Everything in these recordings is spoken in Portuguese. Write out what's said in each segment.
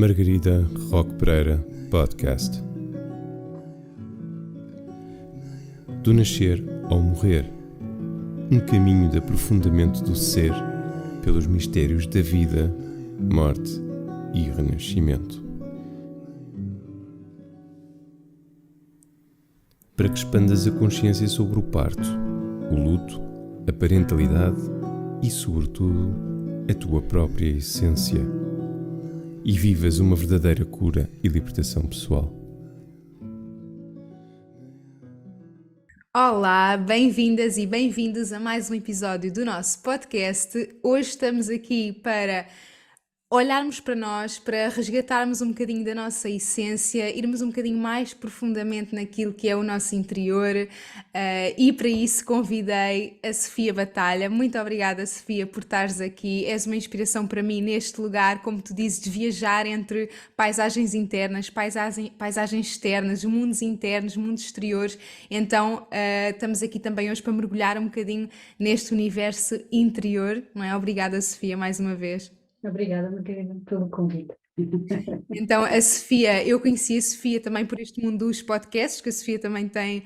Margarida Roque Pereira Podcast. Do nascer ao morrer, um caminho de aprofundamento do ser pelos mistérios da vida, morte e renascimento. Para que expandas a consciência sobre o parto, o luto, a parentalidade e, sobretudo, a tua própria essência, e vivas uma verdadeira cura e libertação pessoal. Olá, bem-vindas e bem-vindos a mais um episódio do nosso podcast. Hoje estamos aqui para olharmos para nós, para resgatarmos um bocadinho da nossa essência, irmos um bocadinho mais profundamente naquilo que é o nosso interior, e para isso convidei a Sofia Batalha. Muito obrigada, Sofia, por estares aqui. És uma inspiração para mim neste lugar, como tu dizes, de viajar entre paisagens internas, paisagens externas, mundos internos, mundos exteriores. Então, estamos aqui também hoje para mergulhar um bocadinho neste universo interior, não é? Obrigada, Sofia, mais uma vez. Obrigada, Margarida, pelo convite. Então, a Sofia, eu conheci a Sofia também por este mundo dos podcasts, que a Sofia também tem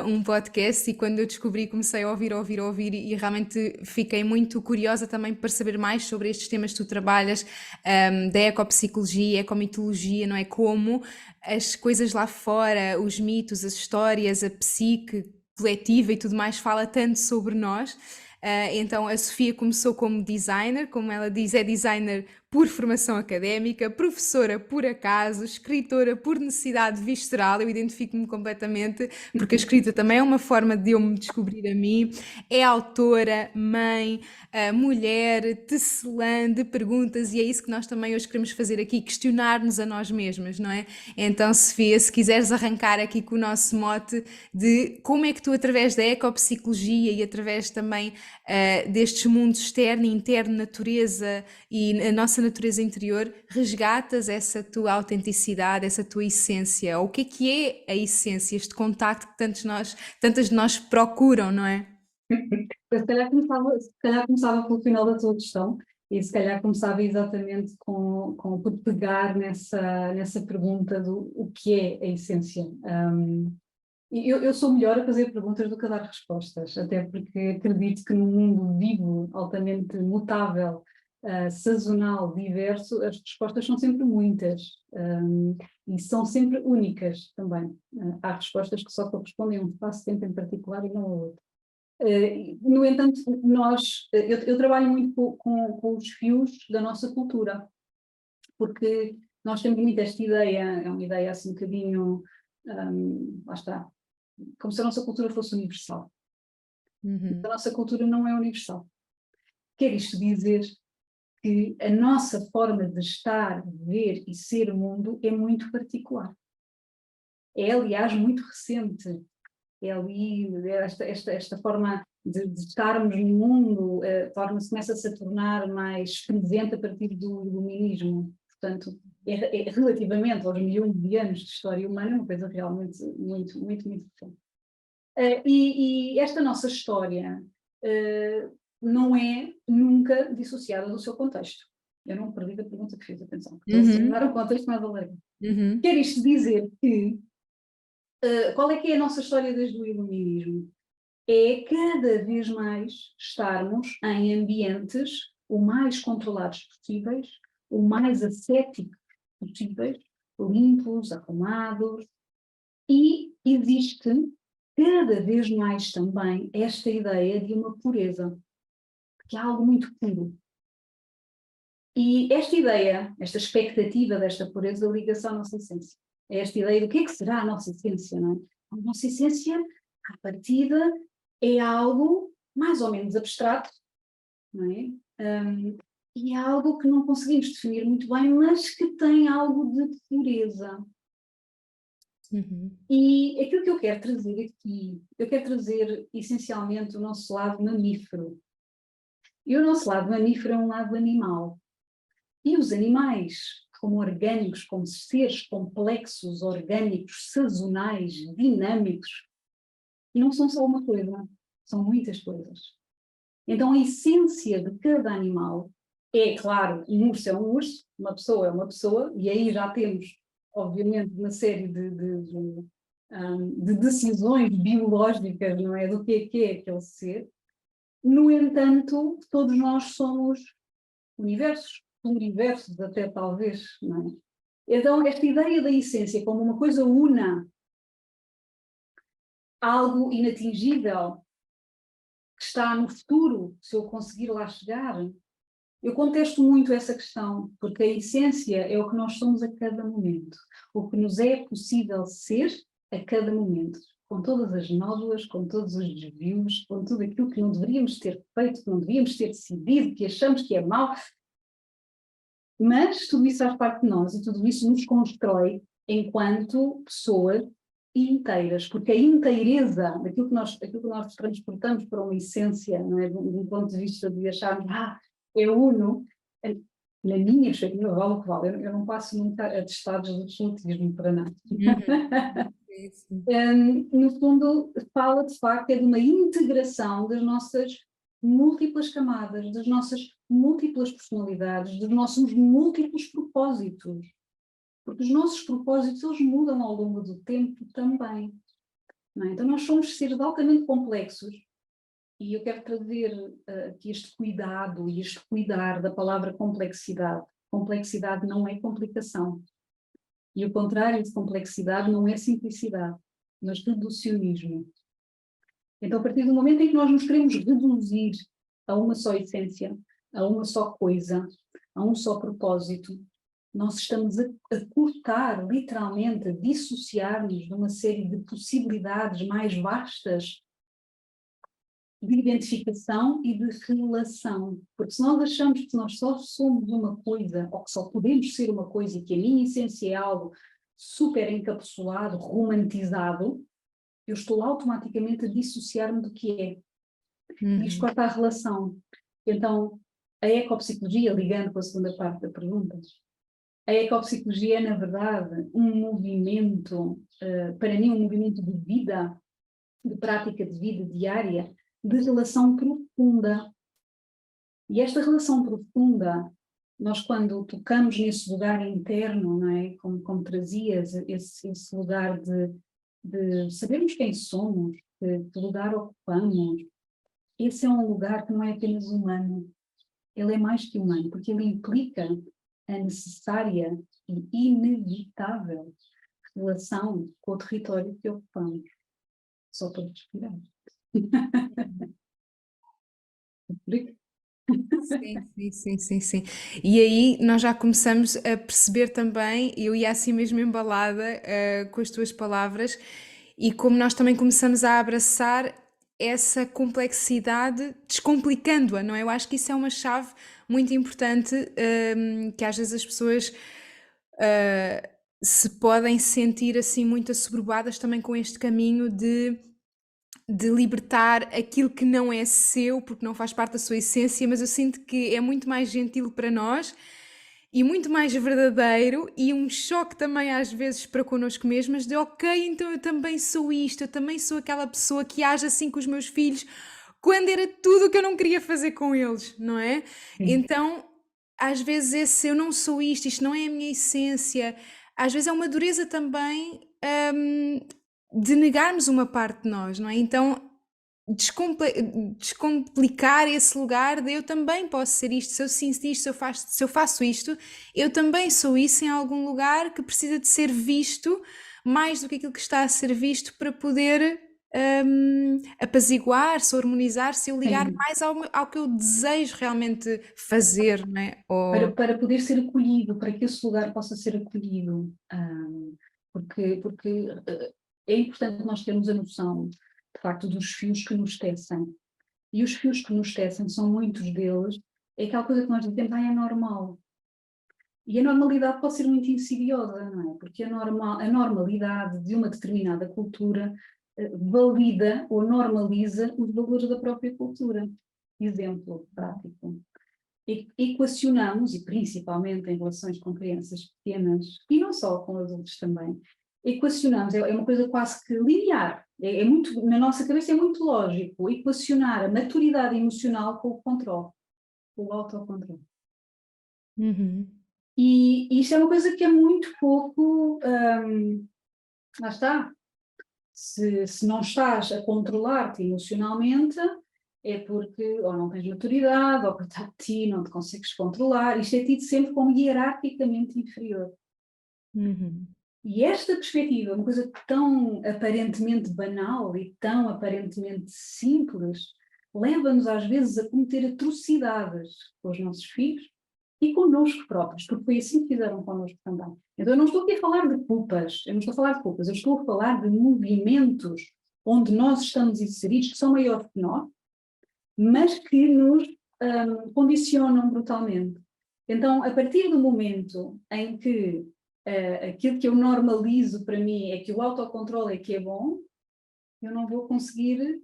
um podcast, e quando eu descobri, comecei a ouvir e realmente fiquei muito curiosa também para saber mais sobre estes temas que tu trabalhas, da ecopsicologia, ecomitologia, não é? Como as coisas lá fora, os mitos, as histórias, a psique coletiva e tudo mais fala tanto sobre nós. Então a Sofia começou como designer, como ela diz, é designer por formação académica, professora por acaso, escritora por necessidade visceral. Eu identifico-me completamente, porque a escrita também é uma forma de eu me descobrir a mim. É autora, mãe, mulher, tecelã de perguntas, e é isso que nós também hoje queremos fazer aqui, questionar-nos a nós mesmas, não é? Então, Sofia, se quiseres arrancar aqui com o nosso mote de como é que tu, através da ecopsicologia e através também destes mundos externo e interno, natureza e a nossa natureza interior, resgatas essa tua autenticidade, essa tua essência. Ou o que é a essência, este contacto que tantas de nós procuram, não é? Se calhar começava pelo final da tua questão, e se calhar começava exatamente por pegar nessa pergunta do o que é a essência. Eu sou melhor a fazer perguntas do que a dar respostas, até porque acredito que num mundo vivo, altamente mutável, sazonal, diverso, as respostas são sempre muitas, e são sempre únicas também. Há respostas que só correspondem a um espaço-tempo em particular e não a outro. No entanto, eu trabalho muito com os fios da nossa cultura, porque nós temos muito esta ideia, é uma ideia assim um bocadinho, lá está, como se a nossa cultura fosse universal. A nossa cultura não é universal. Quer isto dizer que a nossa forma de estar, ver e ser o mundo é muito particular. É, aliás, muito recente. É ali esta forma de estarmos no mundo, começa-se a tornar mais presente a partir do iluminismo. Portanto, relativamente aos milhões de anos de história humana, é uma coisa realmente muito, muito, muito recente. E esta nossa história não é nunca dissociada do seu contexto. Eu não perdi a pergunta que fiz, atenção. Estou a assinar o contexto mais alargado. Quer isto dizer que qual é que é a nossa história desde o iluminismo? É cada vez mais estarmos em ambientes o mais controlados possíveis, o mais ascéticos possíveis, limpos, arrumados, e existe cada vez mais também esta ideia de uma pureza, que é algo muito puro. E esta ideia, esta expectativa desta pureza liga-se à nossa essência. É esta ideia do que é que será a nossa essência, não é? A nossa essência, à partida, é algo mais ou menos abstrato, não é? E é algo que não conseguimos definir muito bem, mas que tem algo de pureza. E aquilo que eu quero trazer aqui, eu quero trazer essencialmente o nosso lado mamífero. E o nosso lado mamífero é um lado animal. E os animais, como orgânicos, como seres complexos, orgânicos, sazonais, dinâmicos, não são só uma coisa, são muitas coisas. Então a essência de cada animal É claro, um urso é um urso, uma pessoa é uma pessoa, e aí já temos, obviamente, uma série de decisões biológicas, não é? Do que é aquele ser. No entanto, todos nós somos universos, pluriversos até talvez, não é? Então, esta ideia da essência como uma coisa una, algo inatingível, que está no futuro, se eu conseguir lá chegar, eu contesto muito essa questão, porque a essência é o que nós somos a cada momento, o que nos é possível ser a cada momento, com todas as nódoas, com todos os desvios, com tudo aquilo que não deveríamos ter feito, que não deveríamos ter decidido, que achamos que é mau, mas tudo isso faz parte de nós e tudo isso nos constrói enquanto pessoas inteiras, porque a inteireza daquilo que nós transportamos para uma essência, não é? De um ponto de vista de acharmos, é uno, na minha chacrinha vale o que vale, eu não passo nunca a estados de absolutismo para nada. No fundo, fala de facto de uma integração das nossas múltiplas camadas, das nossas múltiplas personalidades, dos nossos múltiplos propósitos. Porque os nossos propósitos, eles mudam ao longo do tempo também. Não é? Então nós somos seres altamente complexos e eu quero trazer aqui este cuidado e este cuidar da palavra complexidade. Complexidade não é complicação. E o contrário de complexidade não é simplicidade, mas reducionismo. Então, a partir do momento em que nós nos queremos reduzir a uma só essência, a uma só coisa, a um só propósito, nós estamos a cortar, literalmente, a dissociar-nos de uma série de possibilidades mais vastas de identificação e de relação. Porque se nós achamos que nós só somos uma coisa, ou que só podemos ser uma coisa, e que a minha essência é algo super encapsulado, romantizado, eu estou automaticamente a dissociar-me do que é. Isto corta a relação. Então, a ecopsicologia, ligando com a segunda parte da pergunta, a ecopsicologia é, na verdade, um movimento, para mim, um movimento de vida, de prática de vida diária, de relação profunda. E esta relação profunda, nós quando tocamos nesse lugar interno, não é? Como trazias, esse lugar de sabermos quem somos, que lugar ocupamos, esse é um lugar que não é apenas humano, ele é mais que humano, porque ele implica a necessária e inevitável relação com o território que ocupamos, só para respirar. Sim. E aí nós já começamos a perceber também, eu ia assim mesmo embalada com as tuas palavras, e como nós também começamos a abraçar essa complexidade, descomplicando-a, não é? Eu acho que isso é uma chave muito importante, que às vezes as pessoas se podem sentir assim muito assoberbadas também com este caminho de libertar aquilo que não é seu, porque não faz parte da sua essência, mas eu sinto que é muito mais gentil para nós e muito mais verdadeiro, e um choque também às vezes para connosco mesmas, de ok, então eu também sou isto, eu também sou aquela pessoa que age assim com os meus filhos, quando era tudo o que eu não queria fazer com eles, não é? Então, às vezes esse eu não sou isto não é a minha essência, às vezes é uma dureza também, de negarmos uma parte de nós, não é? Então, descomplicar esse lugar de eu também posso ser isto, se eu sinto isto, se eu faço isto, eu também sou isso em algum lugar que precisa de ser visto mais do que aquilo que está a ser visto para poder apaziguar-se, harmonizar-se e ligar mais ao que eu desejo realmente fazer, não é? Para poder ser acolhido, para que esse lugar possa ser acolhido, porque é importante nós termos a noção, de facto, dos fios que nos tecem. E os fios que nos tecem, são muitos deles, é aquela coisa que nós dizemos, é normal. E a normalidade pode ser muito insidiosa, não é? Porque a normalidade de uma determinada cultura valida ou normaliza os valores da própria cultura. Exemplo prático. Equacionamos, e principalmente em relações com crianças pequenas, e não só com adultos também, equacionamos, é uma coisa quase que linear, é muito, na nossa cabeça é muito lógico, equacionar a maturidade emocional com o controle, com o autocontrole. Uhum. E isto é uma coisa que é muito pouco, lá está, se não estás a controlar-te emocionalmente, é porque ou não tens maturidade, ou porque está de ti, não te consegues controlar. Isto é tido sempre como hierarquicamente inferior. Uhum. E esta perspectiva, uma coisa tão aparentemente banal e tão aparentemente simples, leva-nos às vezes a cometer atrocidades com os nossos filhos e connosco próprios, porque foi assim que fizeram connosco também. Então eu não estou aqui a falar de culpas, eu não estou a falar de culpas, eu estou a falar de movimentos onde nós estamos inseridos, que são maiores que nós, mas que nos condicionam brutalmente. Então, a partir do momento em que aquilo que eu normalizo para mim é que o autocontrole é que é bom, eu não vou conseguir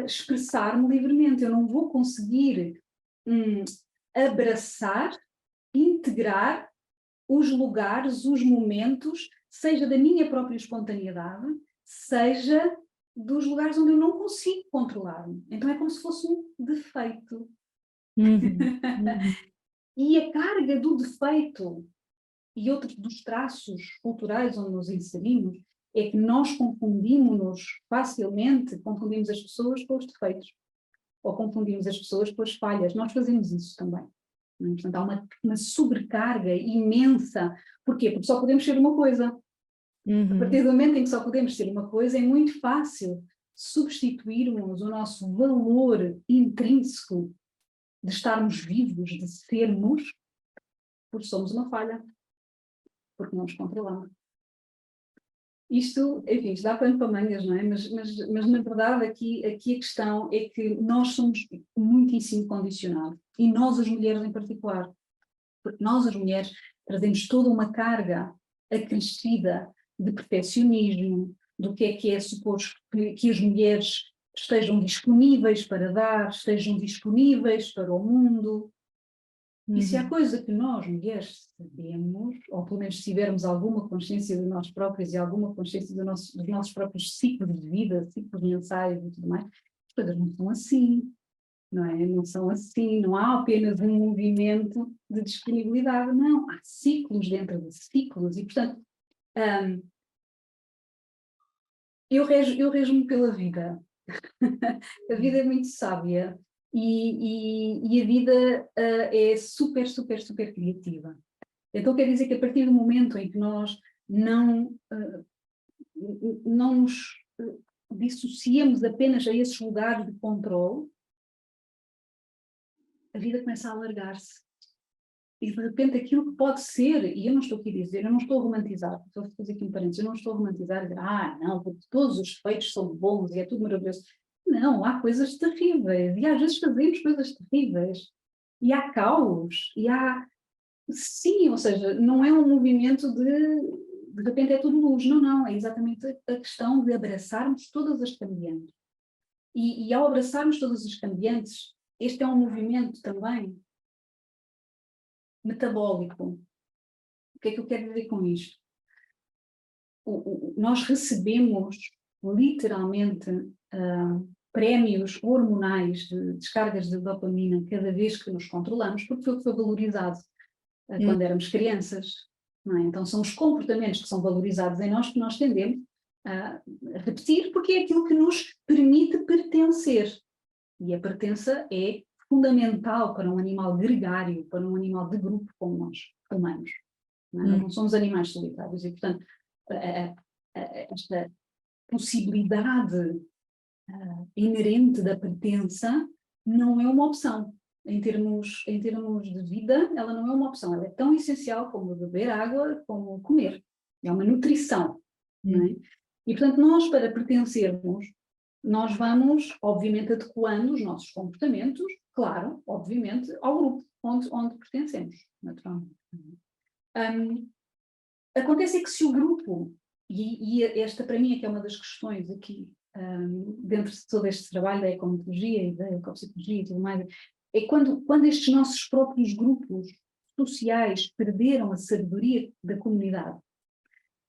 expressar-me livremente, eu não vou conseguir abraçar, integrar os lugares, os momentos, seja da minha própria espontaneidade, seja dos lugares onde eu não consigo controlar-me. Então é como se fosse um defeito. Uhum. Uhum. E a carga do defeito e outros dos traços culturais onde nos inserimos é que nós confundimos-nos facilmente, confundimos as pessoas com os defeitos, ou confundimos as pessoas com as falhas. Nós fazemos isso também. Portanto, há uma sobrecarga imensa. Porquê? Porque só podemos ser uma coisa. A partir do momento em que só podemos ser uma coisa, é muito fácil substituirmos o nosso valor intrínseco de estarmos vivos, de sermos, porque somos uma falha, porque não nos controlamos. Isto, enfim, isto dá pano para mangas, não é? Mas na verdade aqui a questão é que nós somos muitíssimo condicionados, e nós as mulheres em particular, porque nós as mulheres trazemos toda uma carga acrescida de perfeccionismo, do que é suposto que as mulheres estejam disponíveis para dar, estejam disponíveis para o mundo. E se há coisa que nós, mulheres, sabemos, ou pelo menos se tivermos alguma consciência de nós próprios e alguma consciência dos nossos próprios ciclos de vida, ciclos mensais e tudo mais, as coisas não são assim, não é? Não são assim, não há apenas um movimento de disponibilidade, não, há ciclos dentro de ciclos e, portanto, eu rejo-me pela vida. A vida é muito sábia e a vida é super, super, super criativa. Então quer dizer que a partir do momento em que nós não nos dissociamos apenas a esses lugares de controle, a vida começa a alargar-se. E de repente aquilo que pode ser, e eu não estou aqui a dizer, eu não estou a romantizar, estou a fazer aqui um parênteses, eu não estou a romantizar e dizer, não, porque todos os defeitos são bons e é tudo maravilhoso. Não, há coisas terríveis, e às vezes fazemos coisas terríveis, e há caos, e há... Sim, ou seja, não é um movimento de repente é tudo luz, não, é exatamente a questão de abraçarmos todas as cambiantes. E ao abraçarmos todas as cambiantes, este é um movimento também metabólico. O que é que eu quero dizer com isto? Nós recebemos literalmente prémios hormonais de descargas de dopamina cada vez que nos controlamos, porque foi o que foi valorizado quando éramos crianças. Não é? Então são os comportamentos que são valorizados em nós que nós tendemos a repetir, porque é aquilo que nos permite pertencer. E a pertença é fundamental para um animal gregário, para um animal de grupo como nós, humanos. Não é? Nós não somos animais solitários e, portanto, esta possibilidade inerente da pertença não é uma opção. Em termos de vida, ela não é uma opção. Ela é tão essencial como beber água, como comer. É uma nutrição. Não é? E, portanto, nós, para pertencermos, nós vamos, obviamente, adequando os nossos comportamentos, claro, obviamente, ao grupo onde pertencemos, naturalmente. Acontece que se o grupo, e esta para mim é que é uma das questões aqui, dentro de todo este trabalho da ecometodologia e da ecopsicologia e tudo mais, é quando estes nossos próprios grupos sociais perderam a sabedoria da comunidade,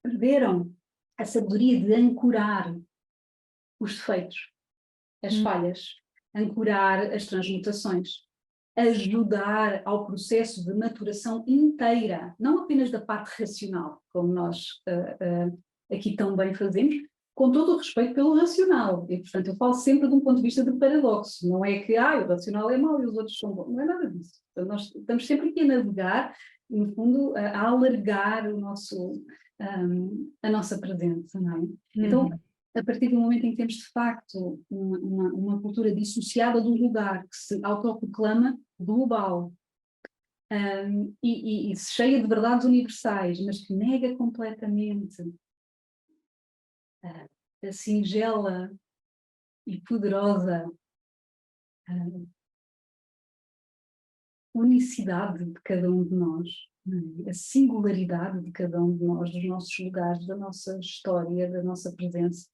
perderam a sabedoria de ancorar os defeitos, as falhas, ancorar as transmutações. ajudar ao processo de maturação inteira, não apenas da parte racional, como nós aqui tão bem fazemos, com todo o respeito pelo racional. E, portanto, eu falo sempre de um ponto de vista de paradoxo. Não é que o racional é mau e os outros são bons. Não é nada disso. Então, nós estamos sempre aqui a navegar, no fundo, a alargar a nossa presença, não é? Então, a partir do momento em que temos, de facto, uma cultura dissociada do lugar, que se autoproclama global, e cheia de verdades universais, mas que nega completamente a singela e poderosa unicidade de cada um de nós, a singularidade de cada um de nós, dos nossos lugares, da nossa história, da nossa presença.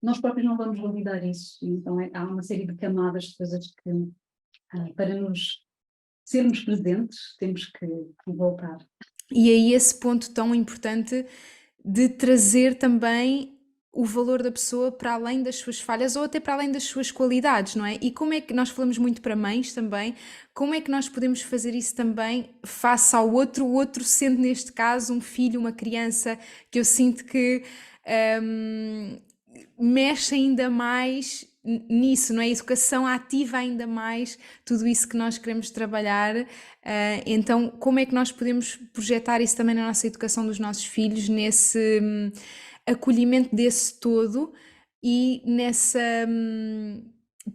Nós próprios não vamos validar isso, então há uma série de camadas de coisas que, para nos sermos presentes, temos que voltar. E aí esse ponto tão importante de trazer também o valor da pessoa para além das suas falhas ou até para além das suas qualidades, não é? E como é que nós falamos muito para mães também, como é que nós podemos fazer isso também face ao outro, o outro sendo neste caso um filho, uma criança, que eu sinto que mexe ainda mais nisso, não é? A educação ativa ainda mais tudo isso que nós queremos trabalhar. Então, como é que nós podemos projetar isso também na nossa educação dos nossos filhos, nesse acolhimento desse todo e nessa...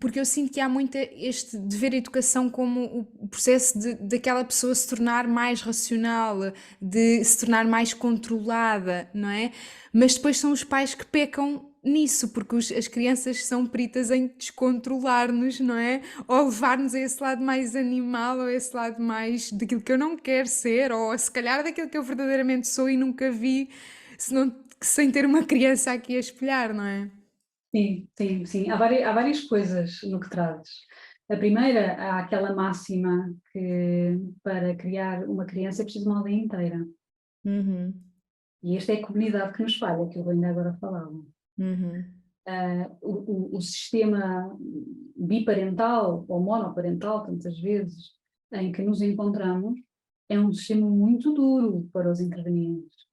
porque eu sinto que há muito este de ver a educação como o processo daquela pessoa se tornar mais racional, de se tornar mais controlada, não é? Mas depois são os pais que pecam nisso, porque as crianças são peritas em descontrolar-nos, não é? Ou levar-nos a esse lado mais animal, ou a esse lado mais daquilo que eu não quero ser, ou se calhar daquilo que eu verdadeiramente sou e nunca vi, sem ter uma criança aqui a espelhar, não é? Sim, sim, sim. Há várias coisas no que trazes. A primeira, há aquela máxima que para criar uma criança é preciso uma aldeia inteira. E esta é a comunidade que nos falha, que eu ainda agora falava. O sistema biparental ou monoparental, tantas vezes, em que nos encontramos, é um sistema muito duro para os intervenientes.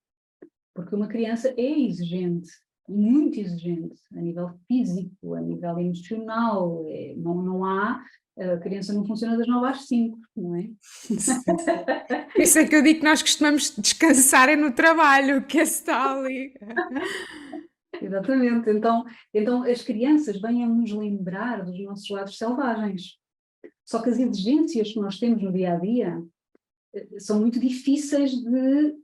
Porque uma criança é exigente, muito exigente, a nível físico, a nível emocional. Não há, a criança não funciona das 9 às 5, não é? Isso é que eu digo que nós costumamos descansar no trabalho, que está ali. Exatamente, então as crianças vêm a nos lembrar dos nossos lados selvagens. Só que as exigências que nós temos no dia-a-dia são muito difíceis de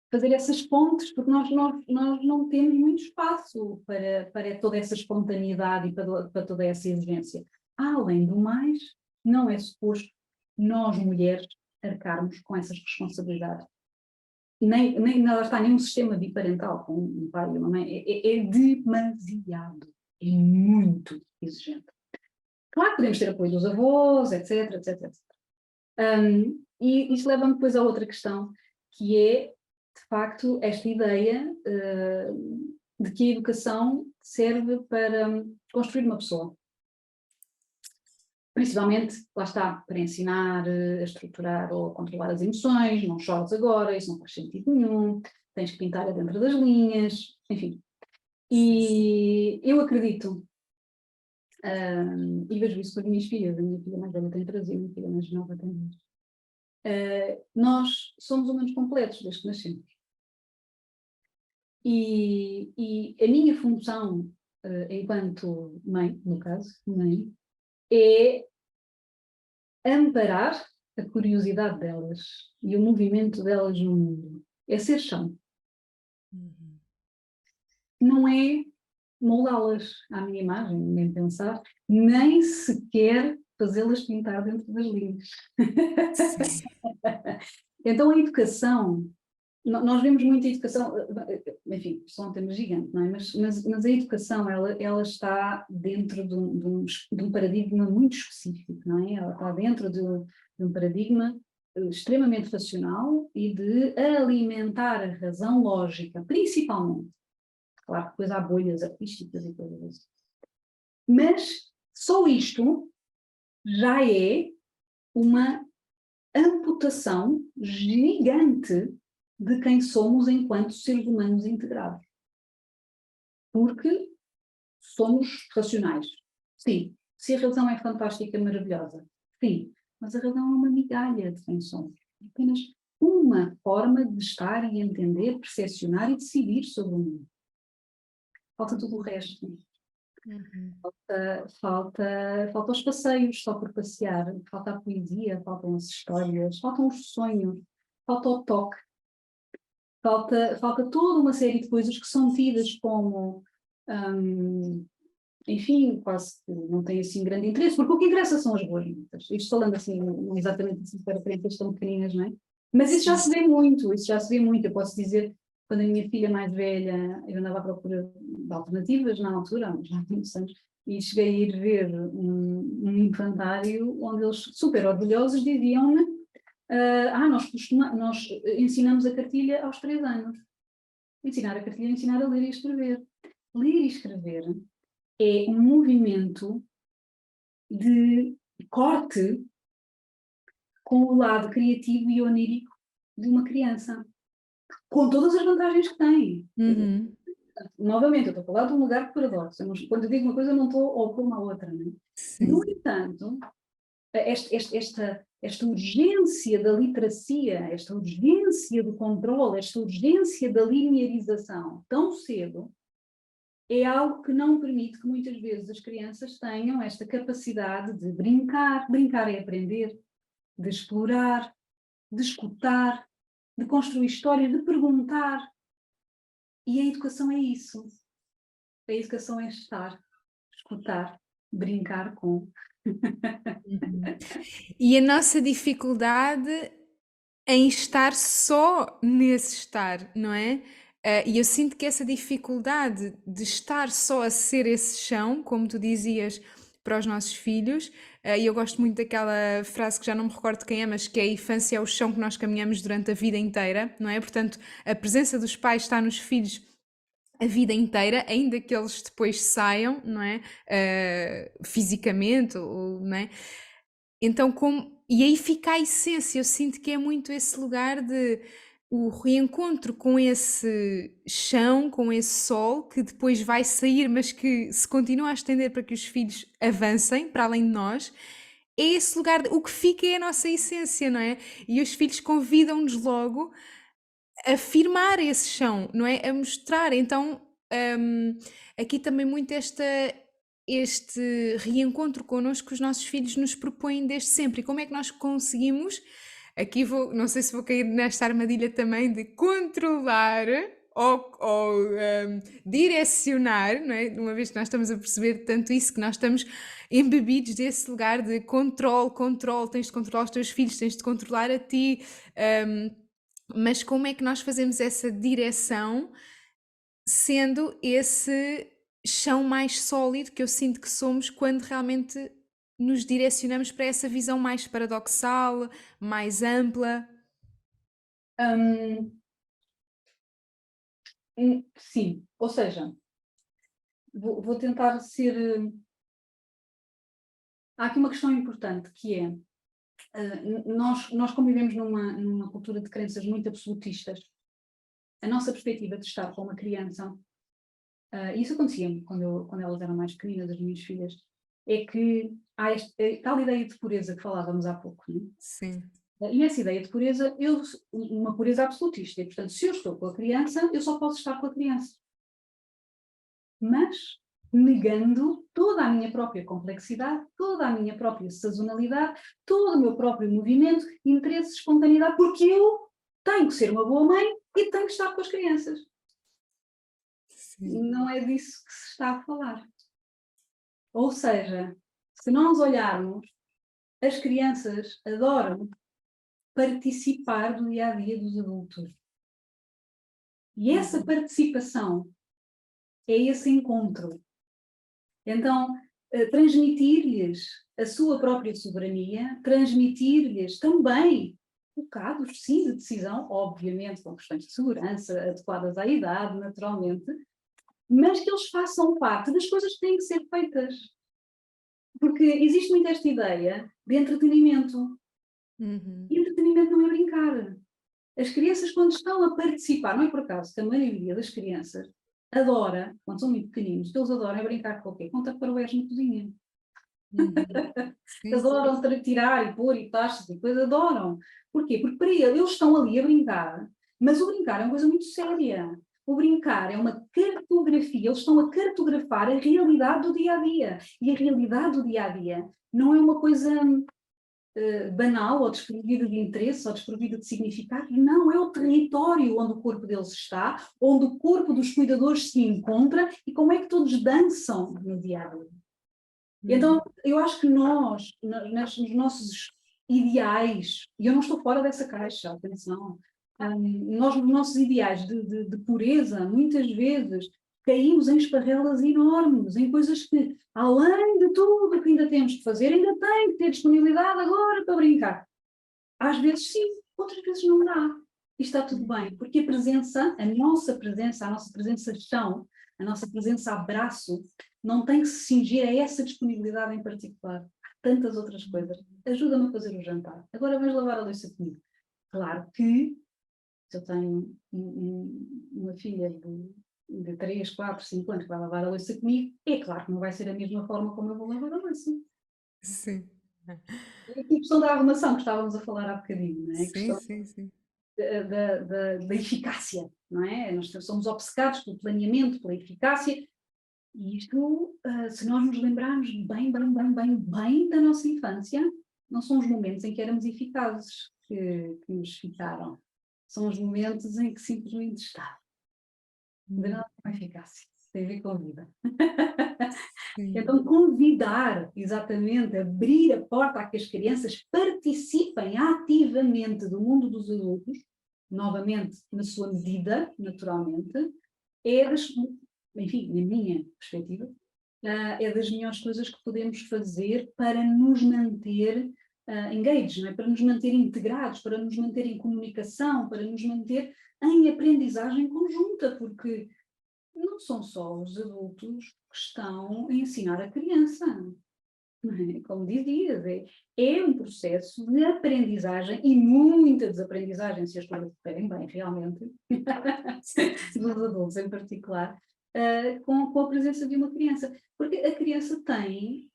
fazer essas pontes, porque nós não temos muito espaço para toda essa espontaneidade e para toda essa exigência. Além do mais, não é suposto nós, mulheres, arcarmos com essas responsabilidades. Nem nada está nenhum sistema biparental com um pai e uma mãe. É demasiado, é muito exigente. Claro que podemos ter apoio dos avós, etc, etc, etc. E isto leva-me depois a outra questão, que é, de facto, esta ideia de que a educação serve para construir uma pessoa. Principalmente, lá está, para ensinar a estruturar ou a controlar as emoções, não chores agora, isso não faz sentido nenhum, tens que pintar dentro das linhas, enfim. E eu acredito, e vejo isso com as minhas filhas, a minha filha mais velha tem 13 e a minha filha mais nova tem 10. Nós somos humanos completos desde que nascemos. E a minha função, enquanto mãe, no caso, mãe, é amparar a curiosidade delas e o movimento delas no mundo. É ser chão. Não é moldá-las à minha imagem, nem pensar, nem sequer fazê-las pintar dentro das linhas. Então a educação, nós vemos muita educação, enfim, isto é um tema gigante, não é? Mas a educação, ela está dentro de um paradigma muito específico, não é? Ela está dentro de um paradigma extremamente racional e de alimentar a razão lógica, principalmente. Claro que depois há bolhas artísticas e coisas assim. Mas só isto já é uma amputação gigante de quem somos enquanto seres humanos integrados. Porque somos racionais. Sim. Se a razão é fantástica, maravilhosa. Sim. Mas a razão é uma migalha de quem somos. É apenas uma forma de estar e entender, percepcionar e decidir sobre o mundo. Falta tudo o resto. Falta os passeios só por passear, falta a poesia, faltam as histórias, faltam os sonhos, falta o toque, falta toda uma série de coisas que são tidas como, enfim, quase que não tem assim grande interesse, porque o que interessa são as boas notas. Isto falando assim, não exatamente assim para crianças tão pequeninas, não é? Mas isso já se vê muito, eu posso dizer, quando a minha filha mais velha, eu andava à procura de alternativas na altura, já há muitos anos, e cheguei a ir ver um infantário onde eles, super orgulhosos, diziam-me nós ensinamos a cartilha aos 3 anos. Ensinar a cartilha é ensinar a ler e escrever. Ler e escrever é um movimento de corte com o lado criativo e onírico de uma criança, com todas as vantagens que tem. Novamente, eu estou a falar de um lugar de paradoxo. Quando eu digo uma coisa, eu não estou a opor uma outra. Não é? No entanto, esta urgência da literacia, esta urgência do controle, esta urgência da linearização tão cedo, é algo que não permite que muitas vezes as crianças tenham esta capacidade de brincar. Brincar é aprender, de explorar, de escutar, de construir histórias, de perguntar. E a educação é isso. A educação é estar, escutar, brincar com. E a nossa dificuldade em estar só nesse estar, não é? E eu sinto que essa dificuldade de estar só a ser esse chão, como tu dizias, para os nossos filhos, e eu gosto muito daquela frase que já não me recordo quem é, mas que é: a infância é o chão que nós caminhamos durante a vida inteira, não é? Portanto, a presença dos pais está nos filhos a vida inteira, ainda que eles depois saiam, não é? Fisicamente, não é? Então, e aí fica a essência, eu sinto que é muito esse lugar de o reencontro com esse chão, com esse sol, que depois vai sair, mas que se continua a estender para que os filhos avancem para além de nós. É esse lugar, o que fica é a nossa essência, não é? E os filhos convidam-nos logo a firmar esse chão, não é? A mostrar. Então, aqui também muito este reencontro connosco que os nossos filhos nos propõem desde sempre. E como é que nós conseguimos, aqui não sei se vou cair nesta armadilha também, de controlar ou direcionar, não é? Uma vez que nós estamos a perceber tanto isso, que nós estamos embebidos desse lugar de controle, tens de controlar os teus filhos, tens de controlar a ti, mas como é que nós fazemos essa direção sendo esse chão mais sólido que eu sinto que somos quando realmente nos direcionamos para essa visão mais paradoxal, mais ampla? Sim, ou seja, vou tentar ser. Há aqui uma questão importante que é, nós convivemos numa cultura de crenças muito absolutistas. A nossa perspectiva de estar com uma criança, e isso acontecia quando elas eram mais pequeninas, as minhas filhas, é que há tal ideia de pureza que falávamos há pouco, não é? Sim. E essa ideia de pureza, uma pureza absolutista, e portanto, se eu estou com a criança, eu só posso estar com a criança. Mas negando toda a minha própria complexidade, toda a minha própria sazonalidade, todo o meu próprio movimento, interesse, espontaneidade, porque eu tenho que ser uma boa mãe e tenho que estar com as crianças. Sim. Não é disso que se está a falar. Ou seja, se nós olharmos, as crianças adoram participar do dia-a-dia dos adultos. E essa participação é esse encontro. Então, transmitir-lhes a sua própria soberania, transmitir-lhes também bocados, sim, de decisão, obviamente com questões de segurança, adequadas à idade, naturalmente, mas que eles façam parte das coisas que têm que ser feitas. Porque existe muito esta ideia de entretenimento. Uhum. E entretenimento não é brincar. As crianças, quando estão a participar, não é por acaso que a maioria das crianças adora, quando são muito pequeninos, eles adoram é brincar com o quê? Com tupperwares na cozinha. Uhum. Sim, sim. Adoram tirar e pôr e taxas e depois adoram. Porquê? Porque para eles estão ali a brincar, mas o brincar é uma coisa muito séria. O brincar é uma cartografia, eles estão a cartografar a realidade do dia a dia. E a realidade do dia a dia não é uma coisa banal ou desprovida de interesse ou desprovida de significado. Não, é o território onde o corpo deles está, onde o corpo dos cuidadores se encontra e como é que todos dançam no dia a dia. Então, eu acho que nós, nos nossos ideais, e eu não estou fora dessa caixa, atenção, nós nos nossos ideais de pureza, muitas vezes caímos em esparrelas enormes, em coisas que, além de tudo o que ainda temos que fazer, ainda tem que ter disponibilidade agora para brincar. Às vezes sim, outras vezes não dá. E está tudo bem, porque a presença, a nossa presença chão, a nossa presença abraço, não tem que se cingir a essa disponibilidade em particular. Há tantas outras coisas. Ajuda-me a fazer o jantar. Agora vais lavar a louça comigo. Claro que, se eu tenho uma filha de 3, 4, 5 anos que vai lavar a louça comigo, é claro que não vai ser a mesma forma como eu vou lavar a louça. Sim. É a questão da arrumação que estávamos a falar há bocadinho, não é? A Sim, questão sim, sim. da eficácia, não é? Nós somos obcecados pelo planeamento, pela eficácia, e isto, se nós nos lembrarmos bem da nossa infância, não são os momentos em que éramos eficazes que nos ficaram, são os momentos em que simplesmente está. De nada com eficácia, tem a ver com a vida. Sim. Então, convidar, exatamente, abrir a porta a que as crianças participem ativamente do mundo dos adultos, novamente, na sua medida, naturalmente, é das, enfim, na minha perspectiva, é das melhores coisas que podemos fazer para nos manter engaged, não é? Para nos manter integrados, para nos manter em comunicação, para nos manter em aprendizagem conjunta, porque não são só os adultos que estão a ensinar a criança, não é? Como dizias, é um processo de aprendizagem e muita desaprendizagem, se as coisas correrem bem, realmente, dos adultos em particular, com a presença de uma criança. Porque a criança tem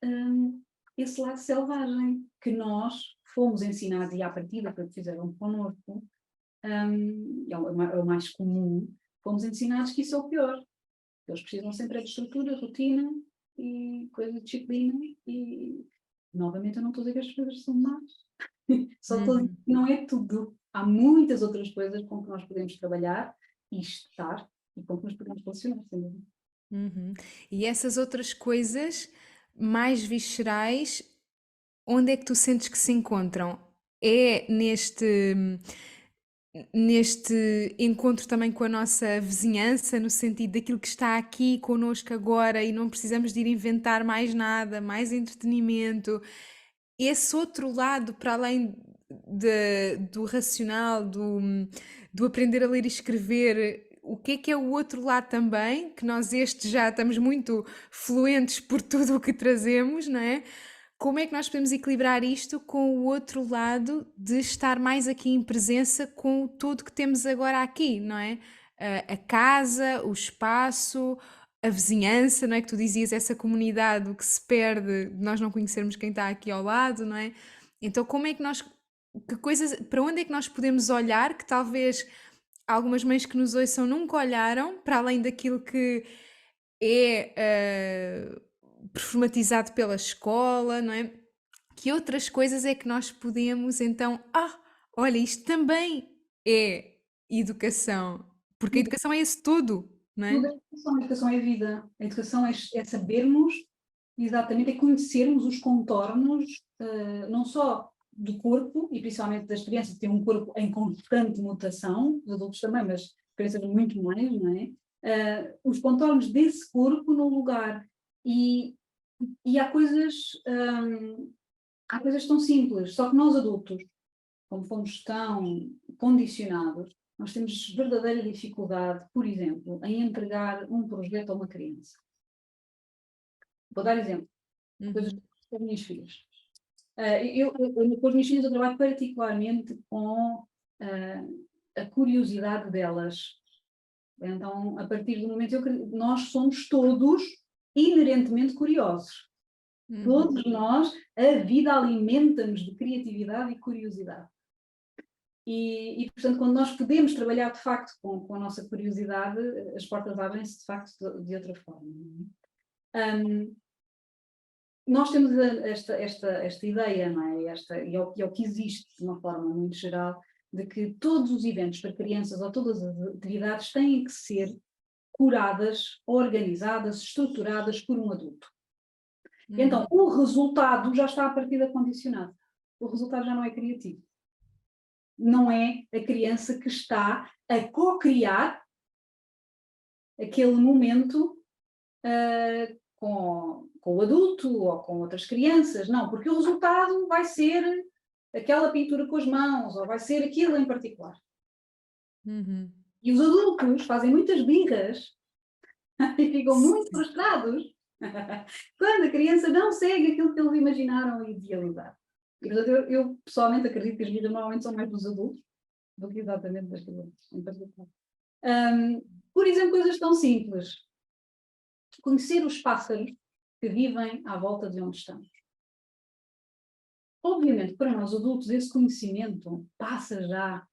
esse lado selvagem que nós fomos ensinados, e à partida, porque fizeram connosco, é o mais comum, fomos ensinados que isso é o pior. Eles precisam sempre de estrutura, rotina e coisa de disciplina e, novamente, eu não estou a dizer que as coisas são más. Só estou a dizer que não é tudo. Há muitas outras coisas com que nós podemos trabalhar e estar e com que nos podemos relacionar, sem dúvida. Uhum. E essas outras coisas mais viscerais, onde é que tu sentes que se encontram? É neste encontro também com a nossa vizinhança, no sentido daquilo que está aqui connosco agora e não precisamos de ir inventar mais nada, mais entretenimento. Esse outro lado, para além do racional, do aprender a ler e escrever, o que é o outro lado também, que nós este já estamos muito fluentes por tudo o que trazemos, não é? Como é que nós podemos equilibrar isto com o outro lado de estar mais aqui em presença com tudo que temos agora aqui, não é? A casa, o espaço, a vizinhança, não é? Que tu dizias, essa comunidade, o que se perde de nós não conhecermos quem está aqui ao lado, não é? Então, como é que nós, que coisas, para onde é que nós podemos olhar que talvez algumas mães que nos ouçam nunca olharam, para além daquilo que é performatizado pela escola, não é? Que outras coisas é que nós podemos então, olha, isto também é educação, porque a educação é isso tudo, não Tudo é? é educação, a educação é vida. A educação é sabermos, exatamente, é conhecermos os contornos, não só do corpo, e principalmente das crianças, que têm um corpo em constante mutação, os adultos também, mas crianças muito mais, não é? Os contornos desse corpo no lugar. E, e há coisas tão simples, só que nós adultos, como fomos tão condicionados, nós temos verdadeira dificuldade, por exemplo, em entregar um projeto a uma criança. Vou dar exemplo, coisas Uhum. das minhas filhas. Com as minhas filhas eu trabalho particularmente com a curiosidade delas. Então, a partir do momento nós somos todos inerentemente curiosos. Todos nós, a vida alimenta-nos de criatividade e curiosidade. E, portanto, quando nós podemos trabalhar de facto com a nossa curiosidade, as portas abrem-se de facto de outra forma. Nós temos esta ideia, não é? E é o que existe de uma forma muito geral, de que todos os eventos para crianças ou todas as atividades têm que ser curadas, organizadas, estruturadas por um adulto. Então, o resultado já está à partida condicionado. O resultado já não é criativo. Não é a criança que está a co-criar aquele momento com o adulto ou com outras crianças. Não, porque o resultado vai ser aquela pintura com as mãos ou vai ser aquilo em particular. E os adultos fazem muitas birras e ficam muito frustrados quando a criança não segue aquilo que eles imaginaram e idealizaram. E, portanto, eu pessoalmente acredito que as birras normalmente são mais dos adultos do que exatamente das crianças, em particular. Por exemplo, coisas tão simples. Conhecer os pássaros que vivem à volta de onde estamos. Obviamente, para nós adultos, esse conhecimento passa já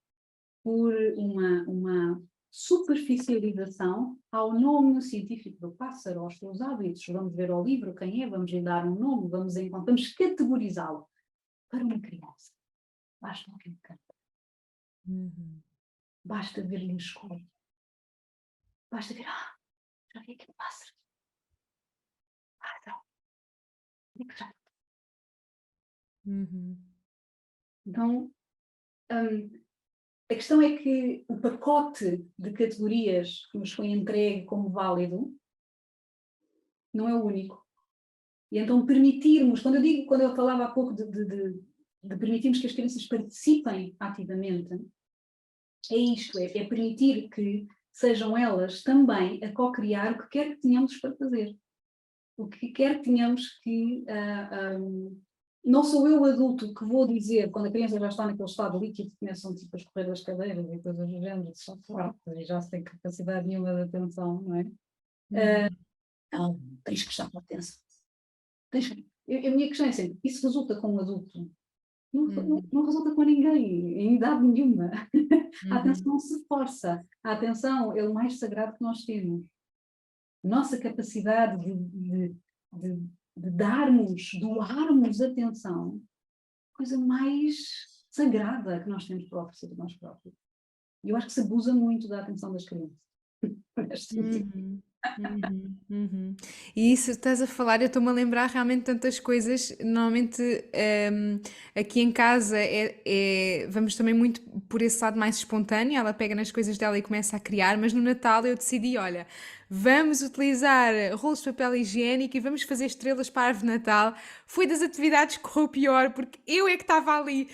por uma superficialização ao nome científico do pássaro, aos seus hábitos. Vamos ver ao livro quem é, vamos lhe dar um nome, vamos categorizá-lo. Para uma criança, basta ouvir o canto. Basta ver-lhe as cores. Basta ver, já vi aquele pássaro. Então, a questão é que o pacote de categorias que nos foi entregue como válido não é o único. E então permitirmos, quando eu falava há pouco de permitirmos que as crianças participem ativamente, é isto, é permitir que sejam elas também a co-criar o que quer que tenhamos para fazer. O que quer que tenhamos que... não sou eu o adulto que vou dizer, quando a criança já está naquele estado líquido, começam tipo, a escorrer das cadeiras e coisas do género, só fartas e já se tem capacidade nenhuma de atenção, não é? Não, tens que prestar atenção. A minha questão é sempre, isso resulta com um adulto? Não resulta com ninguém, em idade nenhuma. A atenção se força. A atenção é o mais sagrado que nós temos. Nossa capacidade de doarmos atenção, coisa mais sagrada que nós temos para oferecer de nós próprios. E eu acho que se abusa muito da atenção das crianças. E isso estás a falar, eu estou-me a lembrar realmente tantas coisas. Normalmente aqui em casa vamos também muito por esse lado mais espontâneo. Ela pega nas coisas dela e começa a criar, mas no Natal eu decidi, olha, vamos utilizar rolos de papel higiênico e vamos fazer estrelas para a árvore de Natal. Foi das atividades que correu pior, porque eu é que estava ali.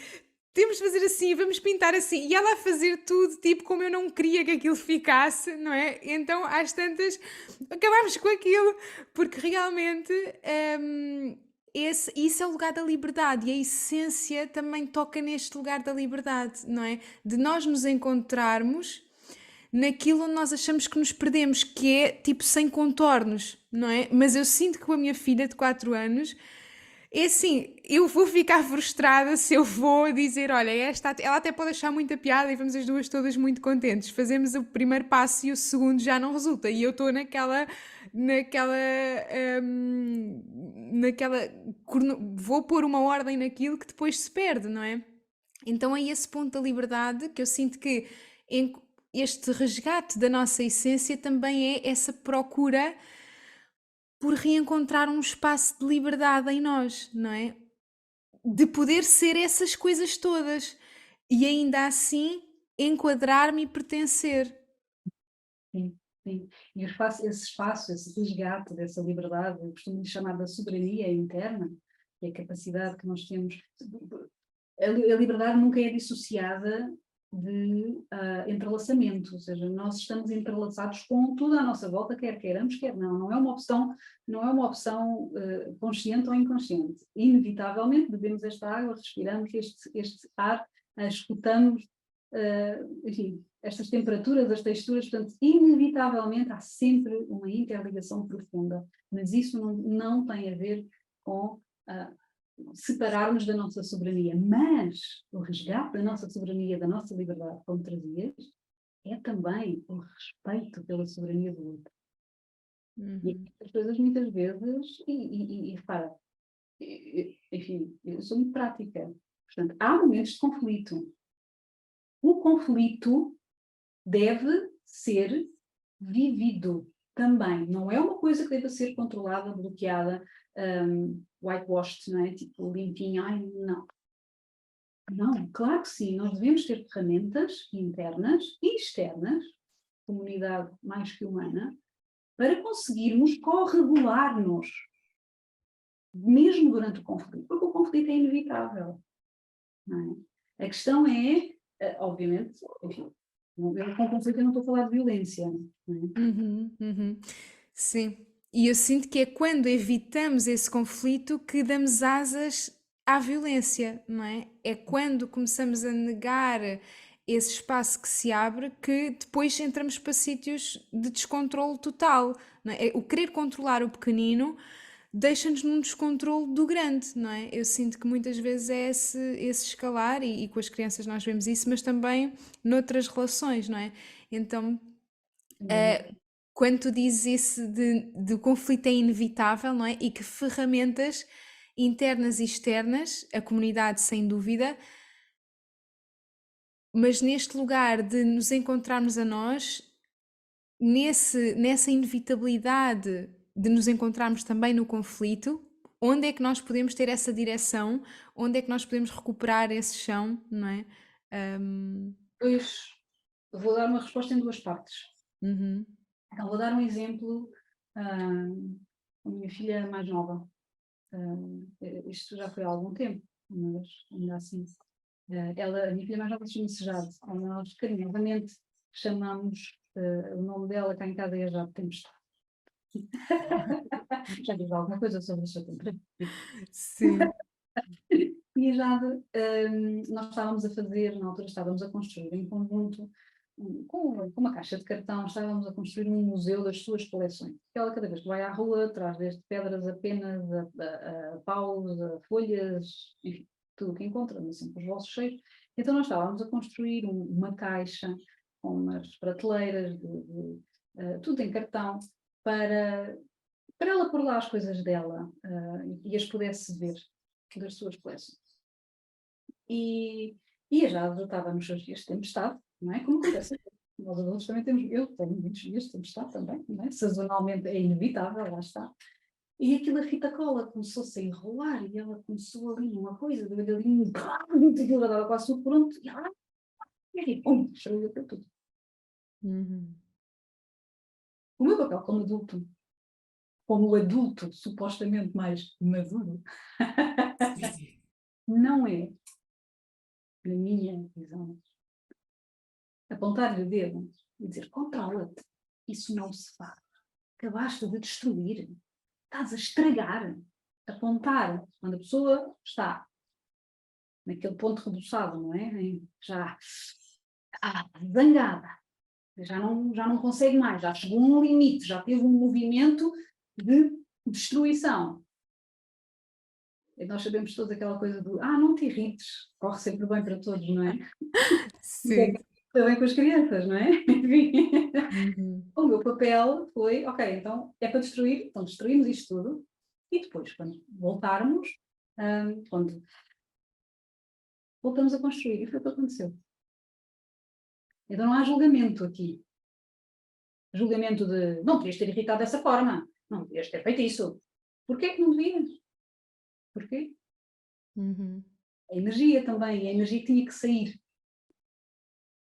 Temos de fazer assim, vamos pintar assim. E ela a fazer tudo, tipo, como eu não queria que aquilo ficasse, não é? Então, às tantas, acabámos com aquilo, porque realmente isso é o lugar da liberdade e a essência também toca neste lugar da liberdade, não é? De nós nos encontrarmos naquilo onde nós achamos que nos perdemos, que é tipo sem contornos, não é? Mas eu sinto que com a minha filha de 4 anos... É assim, eu vou ficar frustrada se eu vou dizer, olha, ela até pode achar muita piada e vamos as duas todas muito contentes. Fazemos o primeiro passo e o segundo já não resulta. E eu estou vou pôr uma ordem naquilo que depois se perde, não é? Então é esse ponto da liberdade que eu sinto que este resgate da nossa essência também é essa procura por reencontrar um espaço de liberdade em nós, não é? De poder ser essas coisas todas e ainda assim enquadrar-me e pertencer. Sim, sim. E esse espaço, esse resgate dessa liberdade, eu costumo lhe chamar da soberania interna, que é a capacidade que nós temos. A liberdade nunca é dissociada de entrelaçamento, ou seja, nós estamos entrelaçados com tudo à nossa volta, quer queiramos, quer não. Não é uma opção consciente ou inconsciente. Inevitavelmente bebemos esta água, respiramos este ar, escutamos, enfim, estas temperaturas, as texturas, portanto, inevitavelmente há sempre uma interligação profunda, mas isso não tem a ver com separarmos da nossa soberania, mas o resgate da nossa soberania, da nossa liberdade, como trazias, é também o respeito pela soberania do outro. E as coisas muitas vezes, e repara, enfim, eu sou muito prática, portanto, há momentos de conflito. O conflito deve ser vivido também, não é uma coisa que deva ser controlada, bloqueada, whitewashed, não é? Tipo, limpinho, ai, não. Não, claro que sim, nós devemos ter ferramentas internas e externas, comunidade mais que humana, para conseguirmos corregular-nos, mesmo durante o conflito, porque o conflito é inevitável, não é? A questão é, obviamente, enfim, com conflito eu não estou a falar de violência, não é? Sim, e eu sinto que é quando evitamos esse conflito que damos asas à violência, não é? É quando começamos a negar esse espaço que se abre que depois entramos para sítios de descontrole total, não é? O querer controlar o pequenino deixa-nos num descontrole do grande, não é? Eu sinto que muitas vezes é esse escalar, e com as crianças nós vemos isso, mas também noutras relações, não é? Então, quando tu dizes isso de o conflito é inevitável, não é? E que ferramentas internas e externas, a comunidade sem dúvida, mas neste lugar de nos encontrarmos a nós, nessa inevitabilidade de nos encontrarmos também no conflito, onde é que nós podemos ter essa direção, onde é que nós podemos recuperar esse chão, não é? Pois, vou dar uma resposta em duas partes. Uhum. Então, vou dar um exemplo com a minha filha mais nova. Isto já foi há algum tempo, mas ainda assim. A minha filha mais nova chama-se Jade. Nós carinhosamente chamamos o nome dela cá em casa é Jade Tempestade. Já diz alguma coisa sobre o seu tempo. Sim. E a Jade, nós estávamos a fazer, na altura estávamos a construir em conjunto, com uma caixa de cartão, estávamos a construir um museu das suas coleções. Ela, cada vez que vai à rua, traz desde pedras apenas, a paus, a folhas, enfim, tudo o que encontra, mas sempre os bolsos cheios. Então nós estávamos a construir uma caixa com umas prateleiras, tudo em cartão, para ela pôr lá as coisas dela e as pudesse ver das suas coleções. E a Jade estava nos seus dias de tempestade, não é? Como acontece. Nós adultos também temos, eu tenho muitos dias de tempestade também, não é? Sazonalmente é inevitável, lá está. E aquilo, a fita cola começou-se a enrolar e ela começou ali numa coisa, deu ali aquilo já estava quase tudo pronto, e pum, estragou para tudo. O meu papel como adulto supostamente mais maduro, não é, na minha visão, apontar-lhe o dedo e dizer, controla-te, isso não se faz. Acabaste de destruir, estás a estragar. Apontar, quando a pessoa está naquele ponto rebuçado, não é? Já zangada, já não consegue mais, já chegou a um limite, já teve um movimento de destruição. E nós sabemos toda aquela coisa do, não te irrites, corre sempre bem para todos, não é? Sim. Bem com as crianças, não é? Enfim. O meu papel foi, ok, então é para destruir, então destruímos isto tudo, e depois, quando voltarmos, quando voltamos a construir, e foi o que aconteceu. Então não há julgamento aqui. Julgamento de, não podias ter irritado dessa forma, não podias ter feito isso. Porquê que não devias? Porquê? A energia também, a energia que tinha que sair.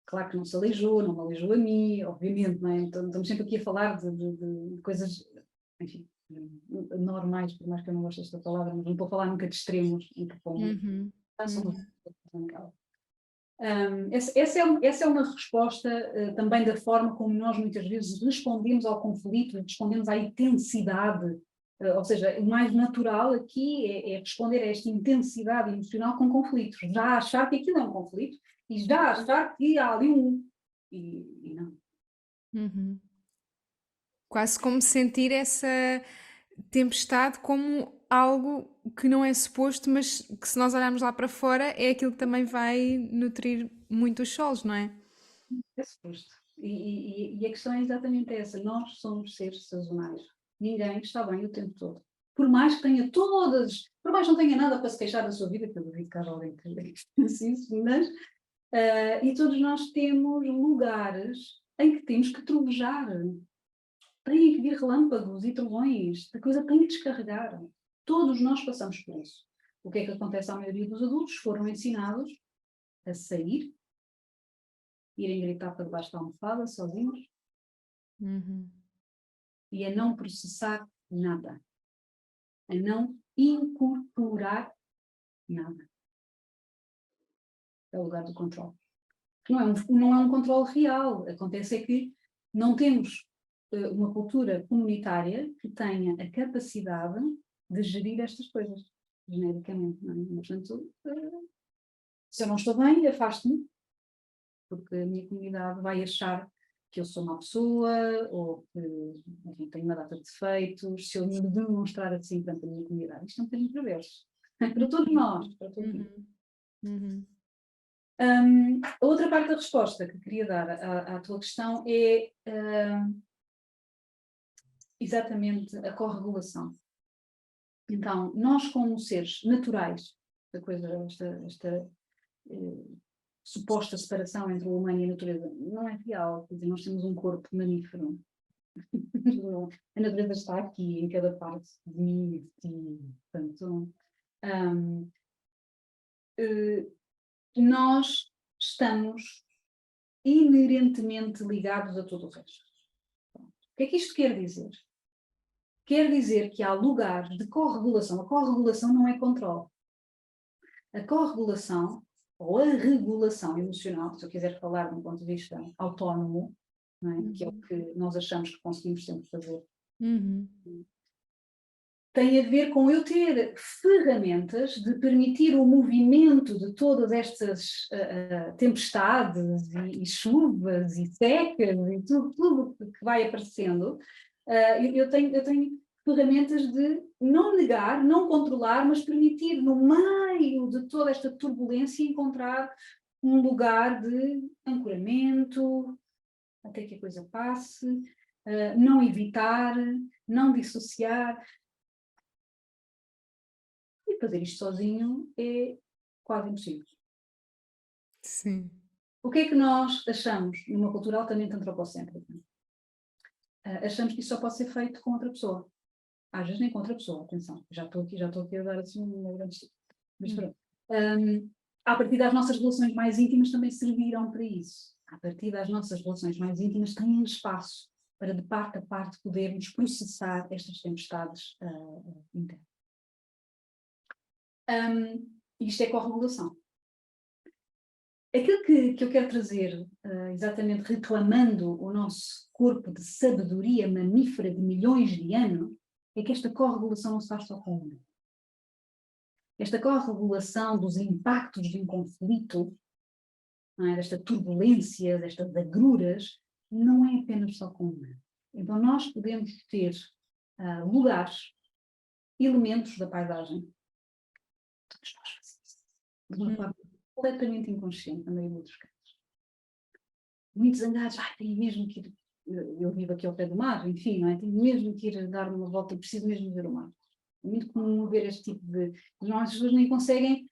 Claro que não se aleijou, não me aleijou a mim, obviamente, não é? Então, estamos sempre aqui a falar de coisas, enfim, normais, por mais que eu não goste desta palavra, mas não estou a falar nunca de extremos, em que Essa é uma resposta também da forma como nós muitas vezes respondemos ao conflito, respondemos à intensidade, ou seja, o mais natural aqui é responder a esta intensidade emocional com conflitos, já achar que aquilo é um conflito e já achar que há ali e não. Uhum. Quase como sentir essa tempestade como algo que não é suposto, mas que se nós olharmos lá para fora é aquilo que também vai nutrir muito os solos, não é? É suposto. E a questão é exatamente essa. Nós somos seres sazonais. Ninguém está bem o tempo todo. Por mais que tenha por mais que não tenha nada para se queixar da sua vida, que eu duvido que haja alguém que pense isso, mas e todos nós temos lugares em que temos que trovejar. Têm que vir relâmpagos e trovões, a coisa tem que descarregar. Todos nós passamos por isso. O que é que acontece à maioria dos adultos? Foram ensinados a sair, irem gritar para debaixo da almofada, sozinhos, Uhum. e a não processar nada, a não incorporar nada. É o lugar do controle. Não é um controle real. Acontece é que não temos uma cultura comunitária que tenha a capacidade de gerir estas coisas, genericamente. Não é? Portanto, se eu não estou bem, afasto-me, porque a minha comunidade vai achar que eu sou uma pessoa, ou que enfim, tenho uma data de defeitos, se eu me demonstrar assim perante a minha comunidade. Isto é um bocadinho perverso. Para todos nós, para todos nós. Uhum. A outra parte da resposta que queria dar à tua questão é exatamente a corregulação. Então, nós como seres naturais, esta suposta separação entre o humano e a natureza, não é real. Quer dizer, nós temos um corpo mamífero. A natureza está aqui, em cada parte de mim e de ti. Portanto, nós estamos inerentemente ligados a todo o resto. O que é que isto quer dizer? Quer dizer que há lugares de corregulação. A corregulação não é controle. A corregulação, ou a regulação emocional, se eu quiser falar de um ponto de vista autónomo, não é? Que é o que nós achamos que conseguimos sempre fazer, tem a ver com eu ter ferramentas de permitir o movimento de todas estas tempestades e chuvas e secas e tudo que vai aparecendo. Eu tenho ferramentas de não negar, não controlar, mas permitir no meio de toda esta turbulência encontrar um lugar de ancoramento, até que a coisa passe, não evitar, não dissociar. E fazer isto sozinho é quase impossível. Sim. O que é que nós achamos numa cultura altamente antropocêntrica? Achamos que isso só pode ser feito com outra pessoa. Às vezes nem com outra pessoa, atenção. Já estou aqui a dar assim uma grande... Mas pronto. A partir das nossas relações mais íntimas também serviram para isso. A partir das nossas relações mais íntimas têm espaço para de parte a parte podermos processar estas tempestades internas. Isto é corregulação. Aquilo que eu quero trazer, exatamente reclamando o nosso corpo de sabedoria mamífera de milhões de anos, é que esta corregulação não se faz só com uma. Esta corregulação dos impactos de um conflito, não é? Desta turbulência, destas agruras, não é apenas só com uma. Então nós podemos ter lugares, elementos da paisagem, todos nós fazemos, de uma forma completamente inconsciente, na maioria dos casos. Muito zangados, tenho mesmo que ir, eu vivo aqui ao pé do mar, enfim, não é? Tenho mesmo que ir dar uma volta, preciso mesmo ver o mar. É muito comum ver este tipo de... As pessoas nem conseguem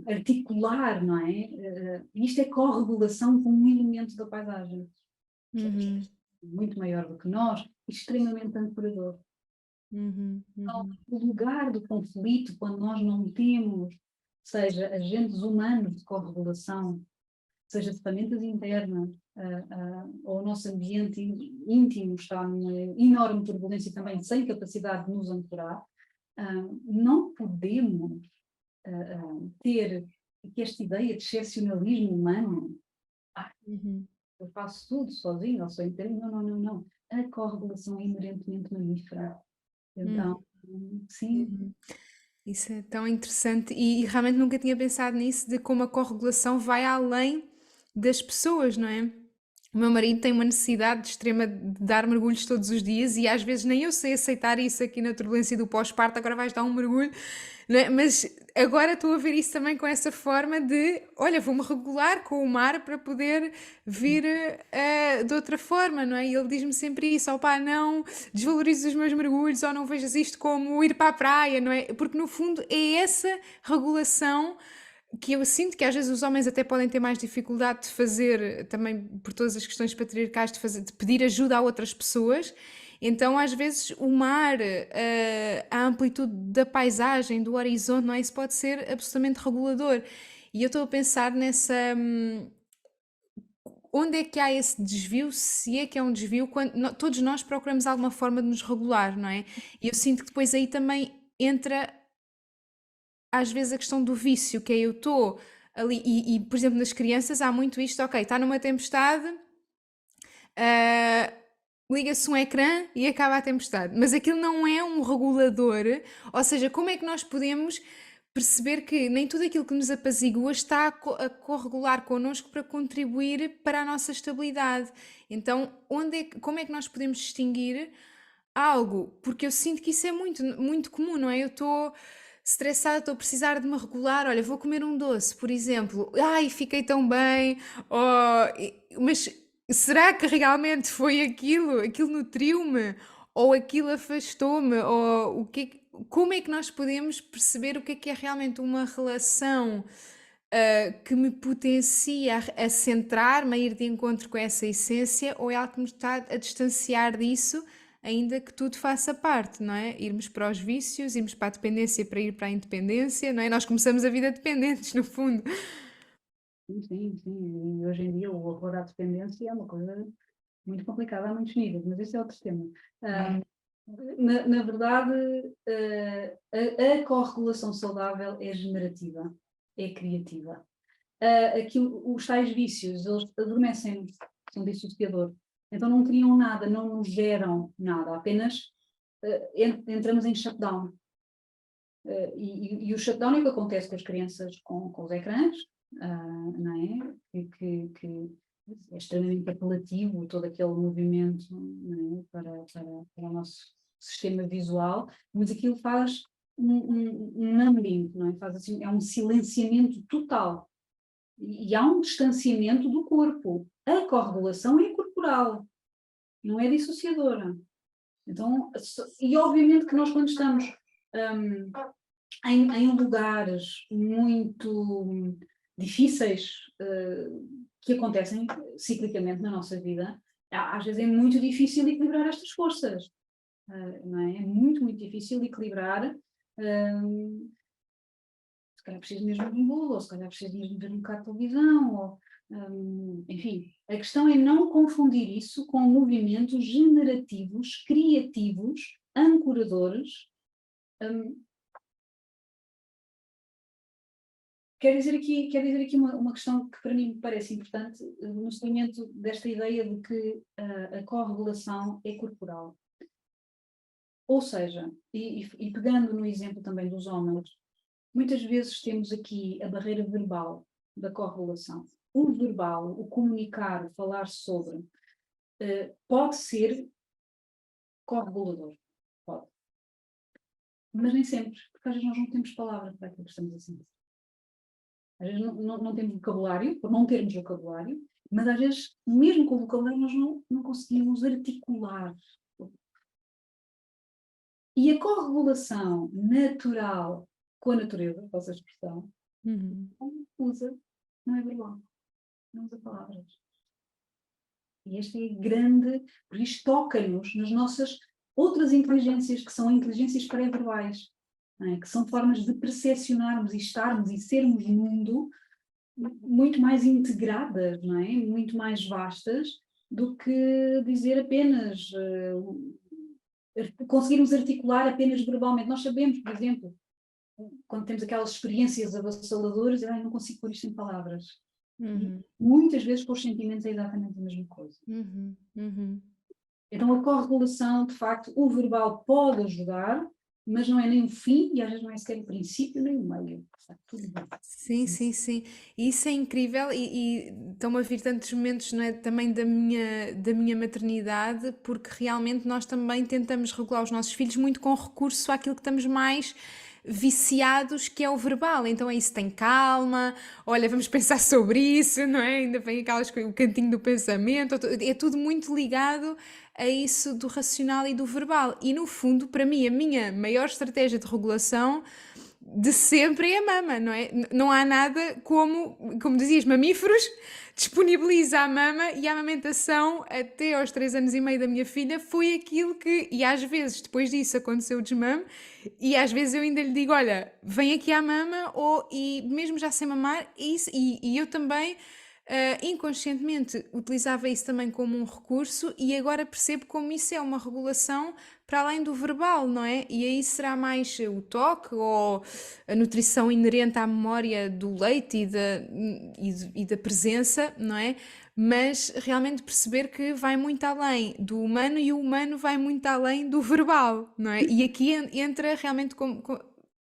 articular, não é? Isto é corregulação como um elemento da paisagem. Muito maior do que nós, extremamente ancorador. Então, o lugar do conflito, quando nós não temos, seja agentes humanos de corregulação, seja ferramentas internas, ou o nosso ambiente íntimo está numa enorme turbulência também, sem capacidade de nos ancorar, não podemos ter que esta ideia de excepcionalismo humano, Uhum. eu faço tudo sozinho, ou sou independente, não. A corregulação é inerentemente mamífera. Então, sim, Uhum. Isso é tão interessante e realmente nunca tinha pensado nisso, de como a corregulação vai além das pessoas, não é? O meu marido tem uma necessidade extrema de dar mergulhos todos os dias e às vezes nem eu sei aceitar isso aqui na turbulência do pós-parto, agora vais dar um mergulho, não é? Mas agora estou a ver isso também com essa forma de, olha, vou-me regular com o mar para poder vir de outra forma, não é? E ele diz-me sempre isso, opá, não desvalorizes os meus mergulhos ou não vejas isto como ir para a praia, não é? Porque no fundo é essa regulação que eu sinto que às vezes os homens até podem ter mais dificuldade de fazer, também por todas as questões patriarcais, de pedir ajuda a outras pessoas. Então, às vezes, o mar, a amplitude da paisagem, do horizonte, não é? Isso pode ser absolutamente regulador. E eu estou a pensar nessa. Onde é que há esse desvio, se é que é um desvio, quando todos nós procuramos alguma forma de nos regular, não é? E eu sinto que depois aí também entra às vezes a questão do vício, que é eu estou ali, por exemplo, nas crianças há muito isto, ok, está numa tempestade, ah, liga-se um ecrã e acaba a tempestade, mas aquilo não é um regulador, ou seja, como é que nós podemos perceber que nem tudo aquilo que nos apazigua está a corregular connosco para contribuir para a nossa estabilidade. Então, como é que nós podemos distinguir algo? Porque eu sinto que isso é muito, muito comum, não é? Eu estou estressada, estou a precisar de me regular, olha, vou comer um doce, por exemplo, ai, fiquei tão bem, mas será que realmente foi aquilo? Aquilo nutriu-me? Ou aquilo afastou-me? Ou como é que nós podemos perceber o que é realmente uma relação que me potencia a centrar-me, a ir de encontro com essa essência, ou é algo que me está a distanciar disso, ainda que tudo faça parte, não é? Irmos para os vícios, irmos para a dependência para ir para a independência, não é? Nós começamos a vida dependentes, no fundo. sim. E hoje em dia o horror à dependência é uma coisa muito complicada a muitos níveis, mas esse é outro tema. É. Na verdade, a corregulação saudável é generativa, é criativa. Os tais vícios, eles adormecem, são dissociador. Então não criam nada, não nos geram nada, apenas entramos em shutdown. E o shutdown é o que acontece com as crianças com os ecrãs, não é? Que é extremamente apelativo, todo aquele movimento, não é? para o nosso sistema visual, mas aquilo faz um numbing, não é? Faz assim, é um silenciamento total. E há um distanciamento do corpo. A corregulação é corporal, não é dissociadora. Então, e obviamente que nós quando estamos em lugares muito difíceis que acontecem ciclicamente na nossa vida, às vezes é muito difícil equilibrar estas forças, não é? É muito difícil equilibrar. Se calhar preciso mesmo de um bolo, ou se calhar preciso mesmo de ver um bocado de televisão, ou, enfim. A questão é não confundir isso com movimentos generativos, criativos, ancoradores. Quero dizer aqui uma questão que para mim me parece importante no seguimento desta ideia de que a corregulação é corporal. Ou seja, e pegando no exemplo também dos homens, muitas vezes temos aqui a barreira verbal da corregulação. O verbal, o comunicar, o falar sobre, pode ser corregulador. Pode. Mas nem sempre, porque às vezes nós não temos palavras para aquilo que estamos a sentir. Às vezes não temos vocabulário, por não termos vocabulário, mas às vezes, mesmo com o vocabulário, nós não conseguimos articular. E a corregulação natural com a natureza, a vossa expressão, não é verbal, não usa palavras. E esta é grande, por isto toca-nos nas nossas outras inteligências, que são inteligências pré-verbais, que são formas de percepcionarmos e estarmos e sermos no mundo muito mais integradas, não é? Muito mais vastas do que dizer apenas, conseguirmos articular apenas verbalmente. Nós sabemos, por exemplo, quando temos aquelas experiências avassaladoras, eu não consigo pôr isto em palavras. Uhum. E muitas vezes com os sentimentos é exatamente a mesma coisa. Uhum. Uhum. Então a corregulação, de facto, o verbal pode ajudar, mas não é nem o fim e às vezes não é sequer o princípio nem o meio. Está tudo bem. Sim, sim, sim. E isso é incrível e estão-me a vir tantos momentos, não é, também da minha maternidade, porque realmente nós também tentamos regular os nossos filhos muito com recurso àquilo que estamos mais viciados, que é o verbal. Então é isso, tem calma, olha, vamos pensar sobre isso, não é? Ainda vem aquelas o cantinho do pensamento, é tudo muito ligado a isso do racional e do verbal. E no fundo, para mim, a minha maior estratégia de regulação de sempre é a mama, não é? Não há nada como dizias, mamíferos, disponibiliza a mama e a amamentação até aos 3 anos e meio da minha filha foi aquilo que, e às vezes depois disso aconteceu o desmame, e às vezes eu ainda lhe digo, olha, vem aqui à mama, e mesmo já sem mamar, e eu também inconscientemente utilizava isso também como um recurso e agora percebo como isso é uma regulação para além do verbal, não é? E aí será mais o toque ou a nutrição inerente à memória do leite e da presença, não é? Mas realmente perceber que vai muito além do humano e o humano vai muito além do verbal, não é? E aqui entra realmente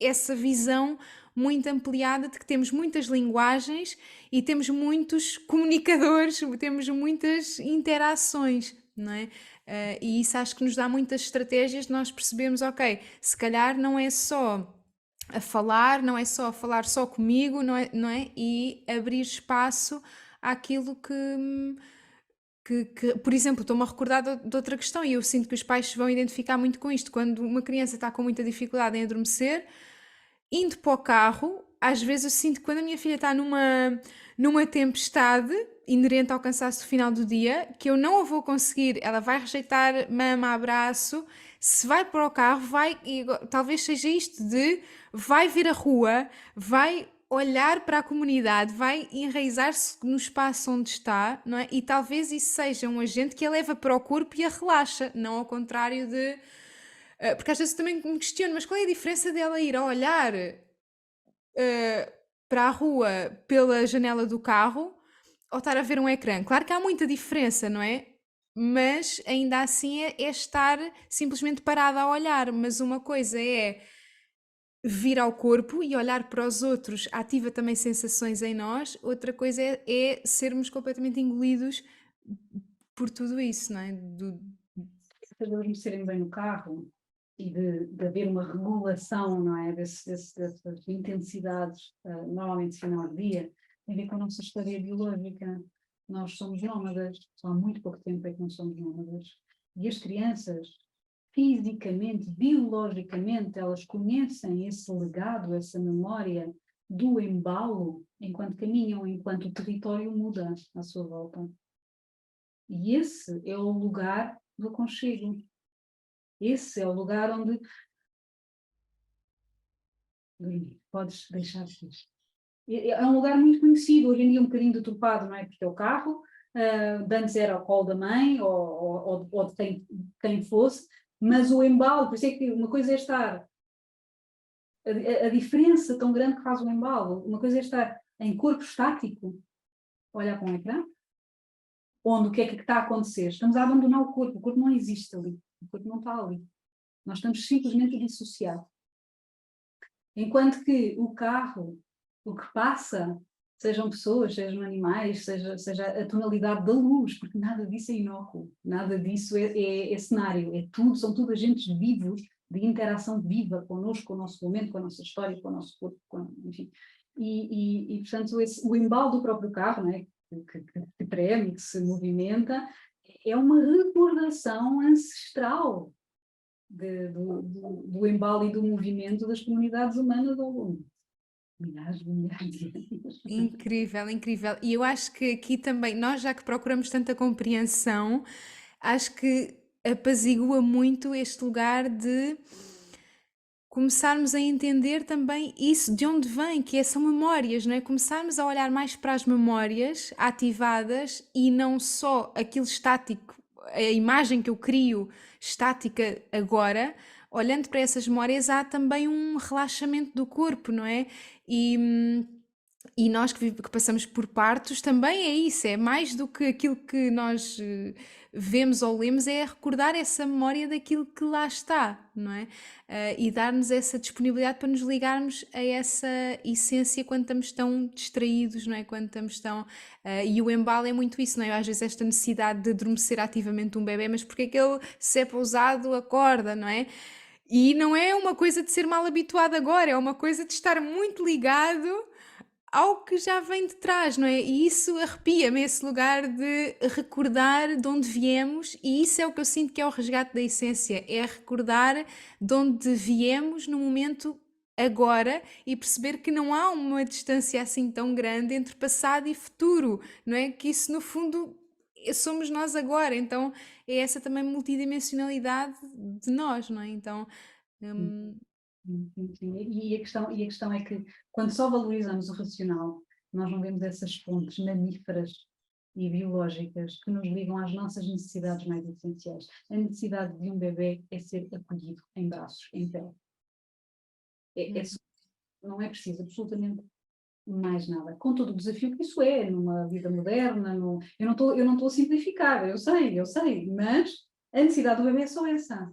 essa visão muito ampliada de que temos muitas linguagens e temos muitos comunicadores, temos muitas interações, não é? E isso acho que nos dá muitas estratégias de nós percebermos, ok, se calhar não é só a falar, não é só a falar só comigo, não é? E abrir espaço àquilo por exemplo, estou-me a recordar de outra questão e eu sinto que os pais se vão identificar muito com isto. Quando uma criança está com muita dificuldade em adormecer, indo para o carro, às vezes eu sinto que quando a minha filha está numa tempestade inerente ao cansaço do final do dia, que eu não a vou conseguir, ela vai rejeitar mama, abraço, se vai para o carro, talvez seja isto vai ver a rua, vai olhar para a comunidade, vai enraizar-se no espaço onde está, não é? E talvez isso seja um agente que a leva para o corpo e a relaxa, não ao contrário de... Porque às vezes também me questiono, mas qual é a diferença dela ir a olhar para a rua pela janela do carro ou estar a ver um ecrã? Claro que há muita diferença, não é? Mas ainda assim é estar simplesmente parada a olhar. Mas uma coisa é vir ao corpo e olhar para os outros, ativa também sensações em nós. Outra coisa é sermos completamente engolidos por tudo isso, não é? De adormecerem bem no carro e de haver uma regulação, não é, dessas intensidades, normalmente final do dia, tem a ver com a nossa história biológica. Nós somos nómadas, só há muito pouco tempo é que não somos nómadas. E as crianças, fisicamente, biologicamente, elas conhecem esse legado, essa memória do embalo enquanto caminham, enquanto o território muda à sua volta. E esse é o lugar do aconchego. Esse é o lugar onde podes deixar de ir. É um lugar muito conhecido, hoje em dia um bocadinho deturpado, não é? Porque é o carro, de antes era o colo da mãe ou de quem fosse, mas o embalo, por isso é que uma coisa é estar, a diferença tão grande que faz o embalo, uma coisa é estar em corpo estático, olhar para um ecrã, onde o que é que está a acontecer? Estamos a abandonar o corpo não existe ali, o corpo não está ali. Nós estamos simplesmente a dissociar. Enquanto que o carro, o que passa, sejam pessoas, sejam animais, seja a tonalidade da luz, porque nada disso é inócuo, nada disso é cenário, são tudo agentes vivos, de interação viva connosco, com o nosso momento, com a nossa história, com o nosso corpo, enfim. E portanto, o embalo do próprio carro, não é? Que treme, que se movimenta, é uma recordação ancestral do embalo e do movimento das comunidades humanas ao longo de milhares de anos. Incrível, incrível. E eu acho que aqui também, nós já que procuramos tanta compreensão, acho que apazigua muito este lugar de começarmos a entender também isso, de onde vem, são memórias, não é? Começarmos a olhar mais para as memórias ativadas e não só aquilo estático, a imagem que eu crio estática agora, olhando para essas memórias, há também um relaxamento do corpo, não é? E nós que passamos por partos também é isso, é mais do que aquilo que nós vemos ou lemos, é recordar essa memória daquilo que lá está, não é? E dar-nos essa disponibilidade para nos ligarmos a essa essência quando estamos tão distraídos, não é? Quando estamos tão. E o embalo é muito isso, não é? Às vezes esta necessidade de adormecer ativamente um bebê, mas porque é que ele, se é pousado, acorda, não é? E não é uma coisa de ser mal habituado agora, é uma coisa de estar muito ligado ao que já vem de trás, não é? E isso arrepia-me, esse lugar de recordar de onde viemos, e isso é o que eu sinto que é o resgate da essência, é recordar de onde viemos no momento agora e perceber que não há uma distância assim tão grande entre passado e futuro, não é? Que isso no fundo somos nós agora, então é essa também multidimensionalidade de nós, não é? Então, hum, Sim. E a questão é que quando só valorizamos o racional, nós não vemos essas fontes mamíferas e biológicas que nos ligam às nossas necessidades mais essenciais. A necessidade de um bebê é ser acolhido em braços, em pé. hum, Não é preciso absolutamente mais nada. Com todo o desafio que isso é numa vida moderna, eu não estou a simplificar, eu sei, mas a necessidade do bebê é só essa.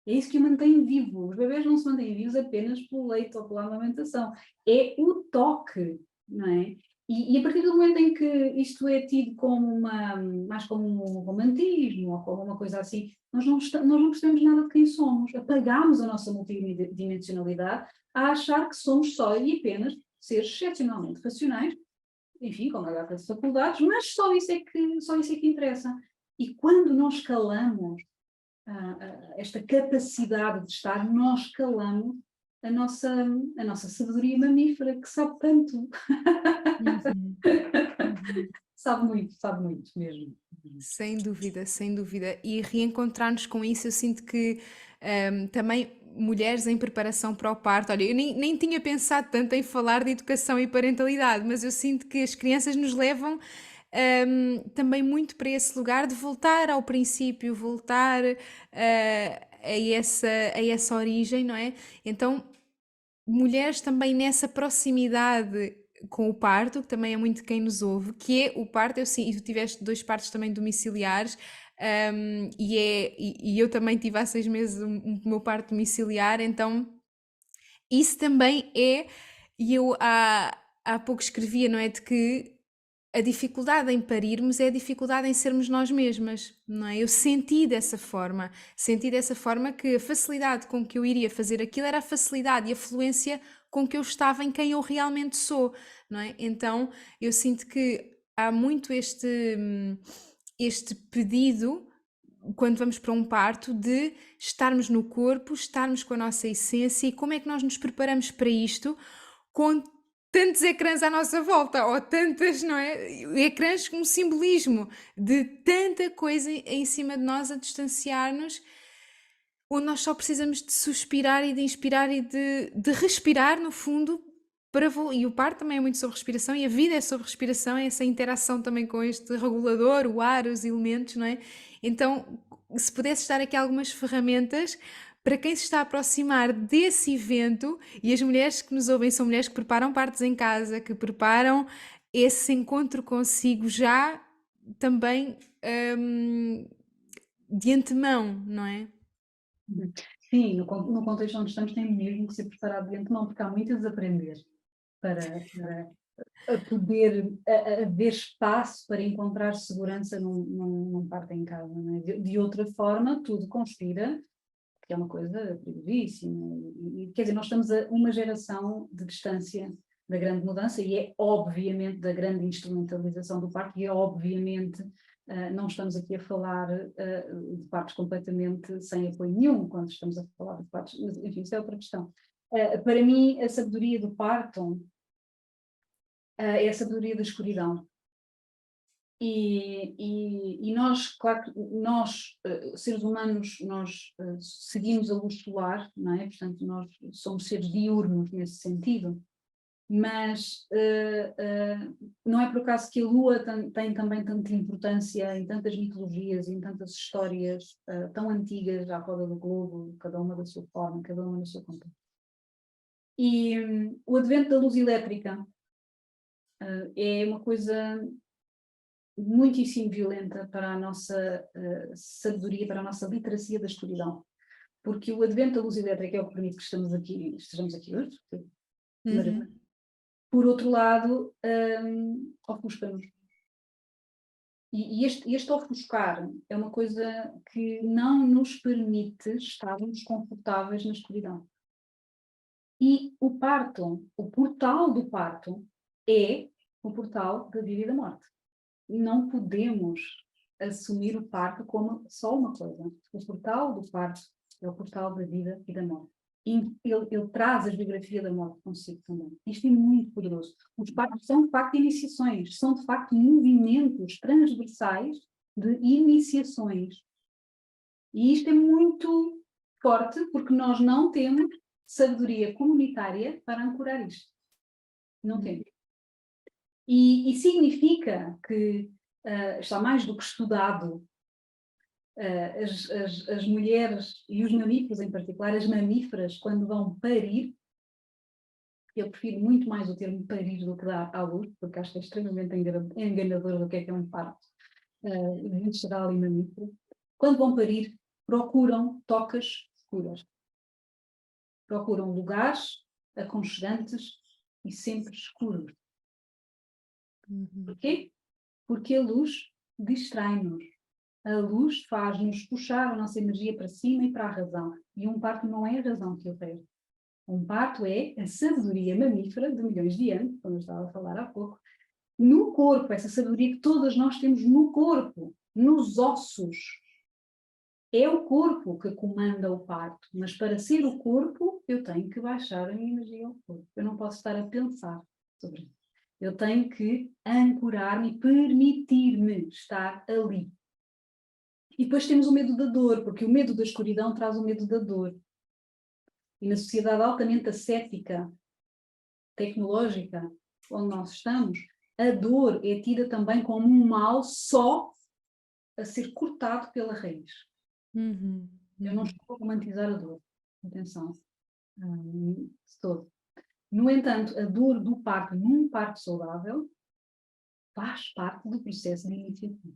É isso que o mantém vivo. Os bebés não se mantêm vivos apenas pelo leite ou pela amamentação. É o toque, não é? E a partir do momento em que isto é tido como mais como um romantismo ou como uma coisa assim, nós não percebemos nada de quem somos. Apagamos a nossa multidimensionalidade a achar que somos só e apenas seres excepcionalmente racionais, enfim, com uma data de faculdades, mas só isso é que interessa. E quando nós calamos esta capacidade de estar, nós calamos a nossa sabedoria mamífera, que sabe tanto, uhum, uhum. sabe muito mesmo. Sem dúvida, sem dúvida. E reencontrar-nos com isso, eu sinto que também mulheres em preparação para o parto. Olha, eu nem tinha pensado tanto em falar de educação e parentalidade, mas eu sinto que as crianças nos levam também muito para esse lugar de voltar ao princípio, voltar a essa origem, não é? Então, mulheres também nessa proximidade com o parto, que também é muito quem nos ouve, que é o parto, e tu tiveste 2 partos também domiciliares, e eu também tive há 6 meses o meu parto domiciliar, então isso também é, e eu há pouco escrevia, não é, de que a dificuldade em parirmos é a dificuldade em sermos nós mesmas, não é? Eu senti dessa forma que a facilidade com que eu iria fazer aquilo era a facilidade e a fluência com que eu estava em quem eu realmente sou, não é? Então eu sinto que há muito este pedido quando vamos para um parto de estarmos no corpo, estarmos com a nossa essência e como é que nós nos preparamos para isto com tantos ecrãs à nossa volta, ou tantas, não é? Ecrãs como simbolismo de tanta coisa em cima de nós a distanciar-nos, onde nós só precisamos de suspirar e de inspirar e de respirar, no fundo, e o parto também é muito sobre respiração, e a vida é sobre respiração, é essa interação também com este regulador, o ar, os elementos, não é? Então, se pudesse dar aqui algumas ferramentas para quem se está a aproximar desse evento, e as mulheres que nos ouvem são mulheres que preparam partos em casa, que preparam esse encontro consigo já também hum, de antemão, não é? Sim, no contexto onde estamos tem mesmo que ser preparado de antemão, porque há muito a desaprender para a poder haver espaço para encontrar segurança num parto em casa. Não é? De outra forma, tudo conspira, que é uma coisa perigosíssima. Quer dizer, nós estamos a uma geração de distância da grande mudança e é obviamente da grande instrumentalização do parto e é obviamente não estamos aqui a falar de partos completamente sem apoio nenhum quando estamos a falar de partos, mas enfim, isso é outra questão. Para mim, a sabedoria do parto é a sabedoria da escuridão. E nós, claro que nós, seres humanos, nós seguimos a luz solar, não é? Portanto, nós somos seres diurnos nesse sentido. mas não é por acaso que a Lua tem também tanta importância em tantas mitologias, em tantas histórias tão antigas à roda do globo, cada uma da sua forma, cada uma no seu contexto. E o advento da luz elétrica é uma coisa muitíssimo violenta para a nossa sabedoria, para a nossa literacia da escuridão. Porque o advento da luz elétrica é o que permite que estejamos aqui hoje. Por outro lado, ofusca-nos. E este ofuscar é uma coisa que não nos permite estarmos confortáveis na escuridão. E o portal do parto, é o portal da vida e da morte. Não podemos assumir o parto como só uma coisa. O portal do parto é o portal da vida e da morte. E ele traz a geografia da morte consigo também. Isto é muito poderoso. Os partos são, de facto, iniciações. São, de facto, movimentos transversais de iniciações. E isto é muito forte, porque nós não temos sabedoria comunitária para ancorar isto. Não temos. E significa que está mais do que estudado as mulheres e os mamíferos em particular, as mamíferas, quando vão parir, eu prefiro muito mais o termo parir do que dar à luz, porque acho que é extremamente enganador do que é um parto visceral e mamífero. Quando vão parir, procuram tocas escuras. Procuram lugares aconchegantes e sempre escuros. Porquê? Porque a luz distrai-nos. A luz faz-nos puxar a nossa energia para cima e para a razão. E um parto não é a razão que opera. Um parto é a sabedoria mamífera de milhões de anos, como eu estava a falar há pouco, no corpo, essa sabedoria que todas nós temos no corpo, nos ossos. É o corpo que comanda o parto, mas para ser o corpo, eu tenho que baixar a minha energia ao corpo. Eu não posso estar a pensar sobre isso. Eu tenho que ancorar-me e permitir-me estar ali. E depois temos o medo da dor, porque o medo da escuridão traz o medo da dor. E na sociedade altamente ascética, tecnológica, onde nós estamos, a dor é tida também como um mal só a ser cortado pela raiz. Eu não estou a romantizar a dor. Atenção. De todo. No entanto, a dor do parto num parto saudável faz parte do processo de iniciação.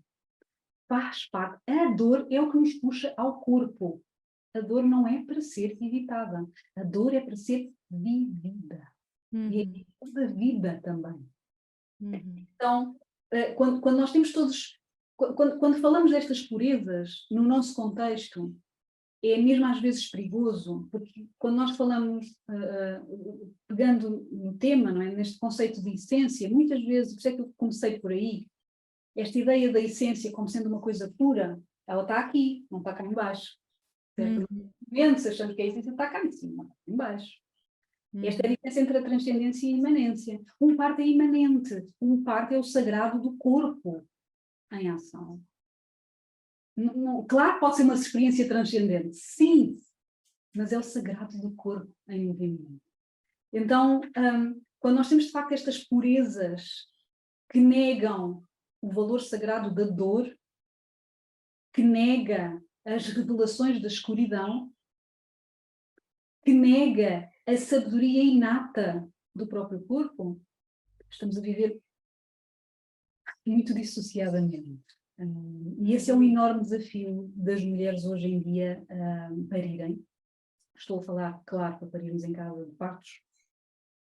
Faz parte. A dor é o que nos puxa ao corpo. A dor não é para ser evitada. A dor é para ser vivida. E é da vida também. Então, quando nós temos todos... Quando falamos destas purezas no nosso contexto, é mesmo às vezes perigoso, porque quando nós falamos, pegando no tema, não é? Neste conceito de essência, muitas vezes, por isso é que eu comecei por aí, esta ideia da essência como sendo uma coisa pura, ela está aqui, não está cá em baixo. Certo? Se achamos que a essência está cá em cima, está em baixo. Esta é a diferença entre a transcendência e a imanência. Um parto é imanente, um parto é o sagrado do corpo em ação. Claro que pode ser uma experiência transcendente, sim, mas é o sagrado do corpo em movimento. Então, quando nós temos de facto estas purezas que negam o valor sagrado da dor, que nega as revelações da escuridão, que nega a sabedoria inata do próprio corpo, estamos a viver muito dissociadamente. E esse é um enorme desafio das mulheres hoje em dia parirem. Estou a falar, claro, para parirmos em casa de partos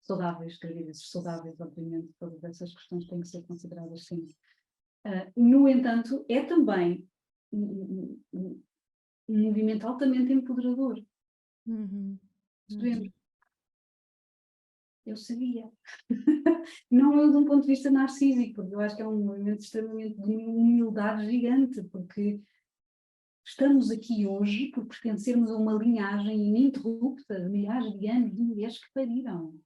saudáveis, gravidezes saudáveis, obviamente, todas essas questões têm que ser consideradas sim. No entanto, é também um movimento altamente empoderador. Eu sabia. Não é de um ponto de vista narcísico, porque eu acho que é um movimento extremamente de humildade gigante, porque estamos aqui hoje por pertencermos a uma linhagem ininterrupta de milhares de anos de mulheres que pariram.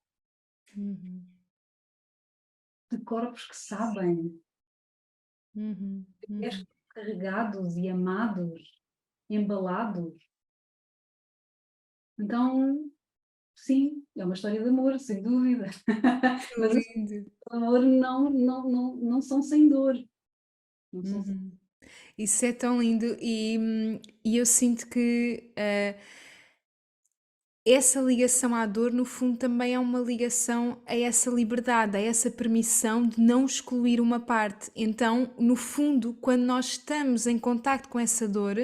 De corpos que sabem. Mulheres carregados e amados, embalados. Então, sim, é uma história de amor, sem dúvida. Que Mas as lindo. histórias de amor não são sem dor. Não são sem... Uhum. Isso é tão lindo e eu sinto que essa ligação à dor, no fundo, também é uma ligação a essa liberdade, a essa permissão de não excluir uma parte. Então, no fundo, quando nós estamos em contacto com essa dor,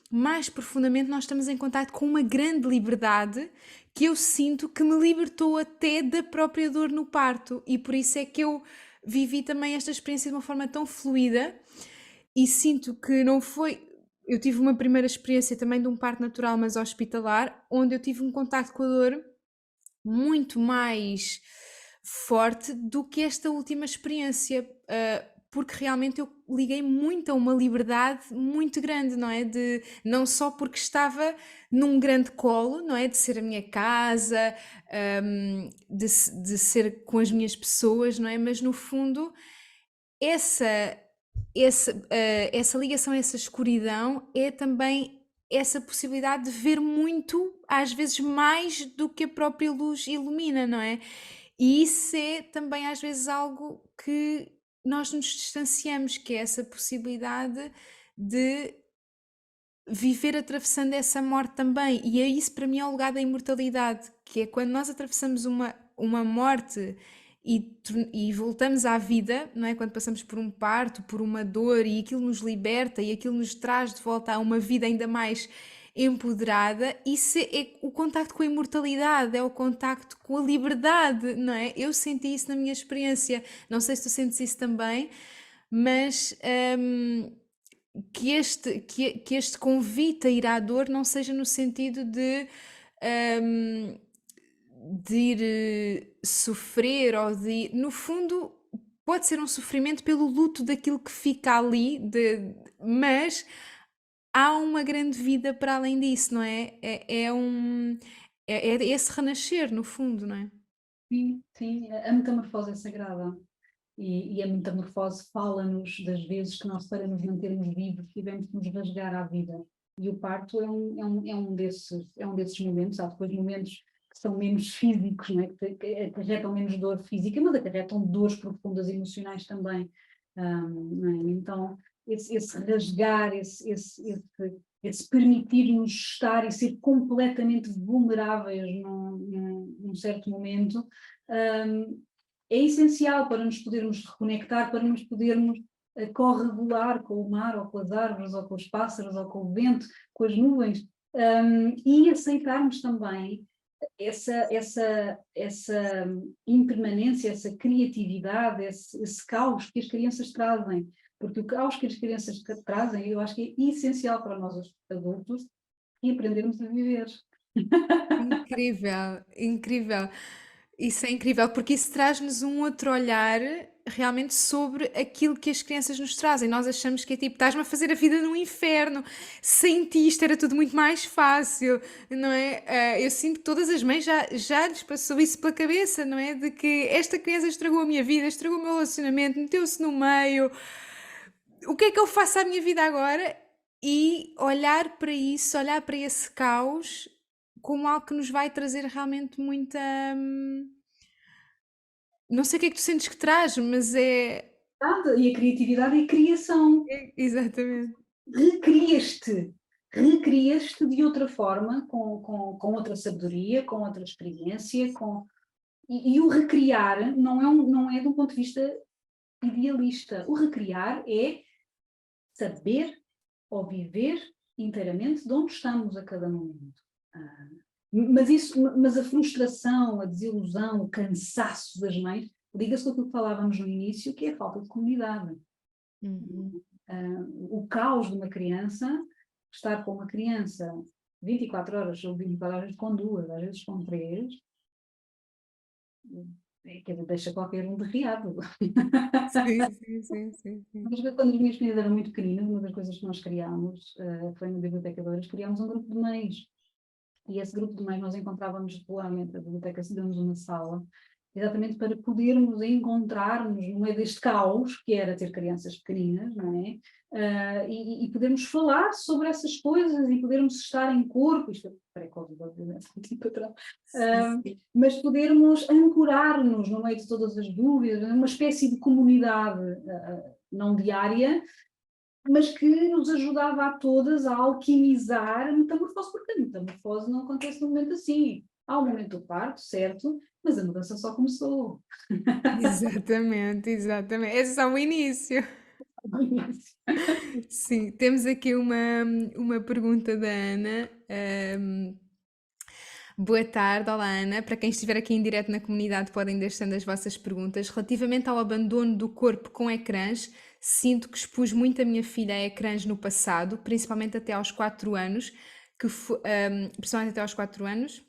mais profundamente nós estamos em contacto com uma grande liberdade que eu sinto que me libertou até da própria dor no parto. E por isso é que eu vivi também esta experiência de uma forma tão fluida e sinto que não foi. Eu tive uma primeira experiência também de um parto natural, mas hospitalar, onde eu tive um contacto com a dor muito mais forte do que esta última experiência, porque realmente eu liguei muito a uma liberdade muito grande, não é? De, não só porque estava num grande colo, não é? De ser a minha casa, de ser com as minhas pessoas, não é? Mas no fundo, essa, essa ligação, essa escuridão é também essa possibilidade de ver muito, às vezes mais do que a própria luz ilumina, não é? E isso é também às vezes algo que nós nos distanciamos, que é essa possibilidade de viver atravessando essa morte também. E é isso para mim é o lugar da imortalidade, que é quando nós atravessamos uma morte e voltamos à vida, não é? Quando passamos por um parto, por uma dor e aquilo nos liberta e aquilo nos traz de volta a uma vida ainda mais empoderada, isso é o contacto com a imortalidade, é o contacto com a liberdade, não é? Eu senti isso na minha experiência, não sei se tu sentes isso também, mas que este convite a ir à dor não seja no sentido hum, de ir sofrer ou de ir, no fundo pode ser um sofrimento pelo luto daquilo que fica ali, mas há uma grande vida para além disso, não é? É esse renascer, no fundo, não é? Sim, sim, a metamorfose é sagrada. E a metamorfose fala-nos das vezes que nós, para nos mantermos vivos, tivemos que nos rasgar à vida. E o parto é um desses momentos. Há depois momentos que são menos físicos, não é? Que acarretam menos dor física, mas acarretam dores profundas emocionais também. Não é? Então, esse rasgar, esse permitir-nos estar e ser completamente vulneráveis num certo momento, é essencial para nos podermos reconectar, para nos podermos corregular com o mar, ou com as árvores, ou com os pássaros, ou com o vento, com as nuvens, e aceitarmos também essa impermanência, essa criatividade, esse caos que as crianças trazem. Porque o caos que as crianças trazem, eu acho que é essencial para nós, os adultos, e aprendermos a viver. Incrível, incrível. Isso é incrível, porque isso traz-nos um outro olhar realmente sobre aquilo que as crianças nos trazem. Nós achamos que é tipo, estás-me a fazer a vida num inferno, sem ti isto era tudo muito mais fácil, não é? Eu sinto que todas as mães já lhes passou isso pela cabeça, não é? De que esta criança estragou a minha vida, estragou o meu relacionamento, meteu-se no meio, o que é que eu faço à minha vida agora? E olhar para isso, olhar para esse caos como algo que nos vai trazer realmente muita. Não sei o que é que tu sentes que traz, mas é. E a criatividade é criação. Exatamente. Recrias-te, recrias-te de outra forma, com outra sabedoria, com outra experiência, e o recriar não é de um ponto de vista idealista. O recriar é saber ou viver inteiramente de onde estamos a cada momento. Mas a frustração, a desilusão, o cansaço das mães liga-se com aquilo que falávamos no início, que é a falta de comunidade. Uhum. O caos de uma criança, estar com uma criança 24 horas, ou 24 horas com duas, às vezes com três, quer dizer, deixa qualquer um derriado. Sim, sim, sim, sim, sim. Mas quando as minhas filhas eram muito pequeninas, uma das coisas que nós criámos, foi na Biblioteca de Oeiras, criámos um grupo de mães. E esse grupo de mães nós encontrávamos regularmente, a biblioteca deu-nos uma sala, exatamente para podermos encontrar-nos no meio deste caos que era ter crianças pequeninas, não é? E podermos falar sobre essas coisas e podermos estar em corpo, isto é pré-Covid, obviamente, tipo atrás, mas podermos ancorar-nos no meio de todas as dúvidas, uma espécie de comunidade não diária, mas que nos ajudava a todas a alquimizar a metamorfose, porque a metamorfose não acontece num momento assim. Há um momento do parto, certo, mas a mudança só começou. Exatamente, exatamente. Esse é só o início. No início. Sim, temos aqui uma pergunta da Ana. Boa tarde, olá Ana. Para quem estiver aqui em direto na comunidade, podem deixando as vossas perguntas. Relativamente ao abandono do corpo com ecrãs, sinto que expus muito a minha filha a ecrãs no passado, principalmente até aos 4 anos, principalmente até aos 4 anos,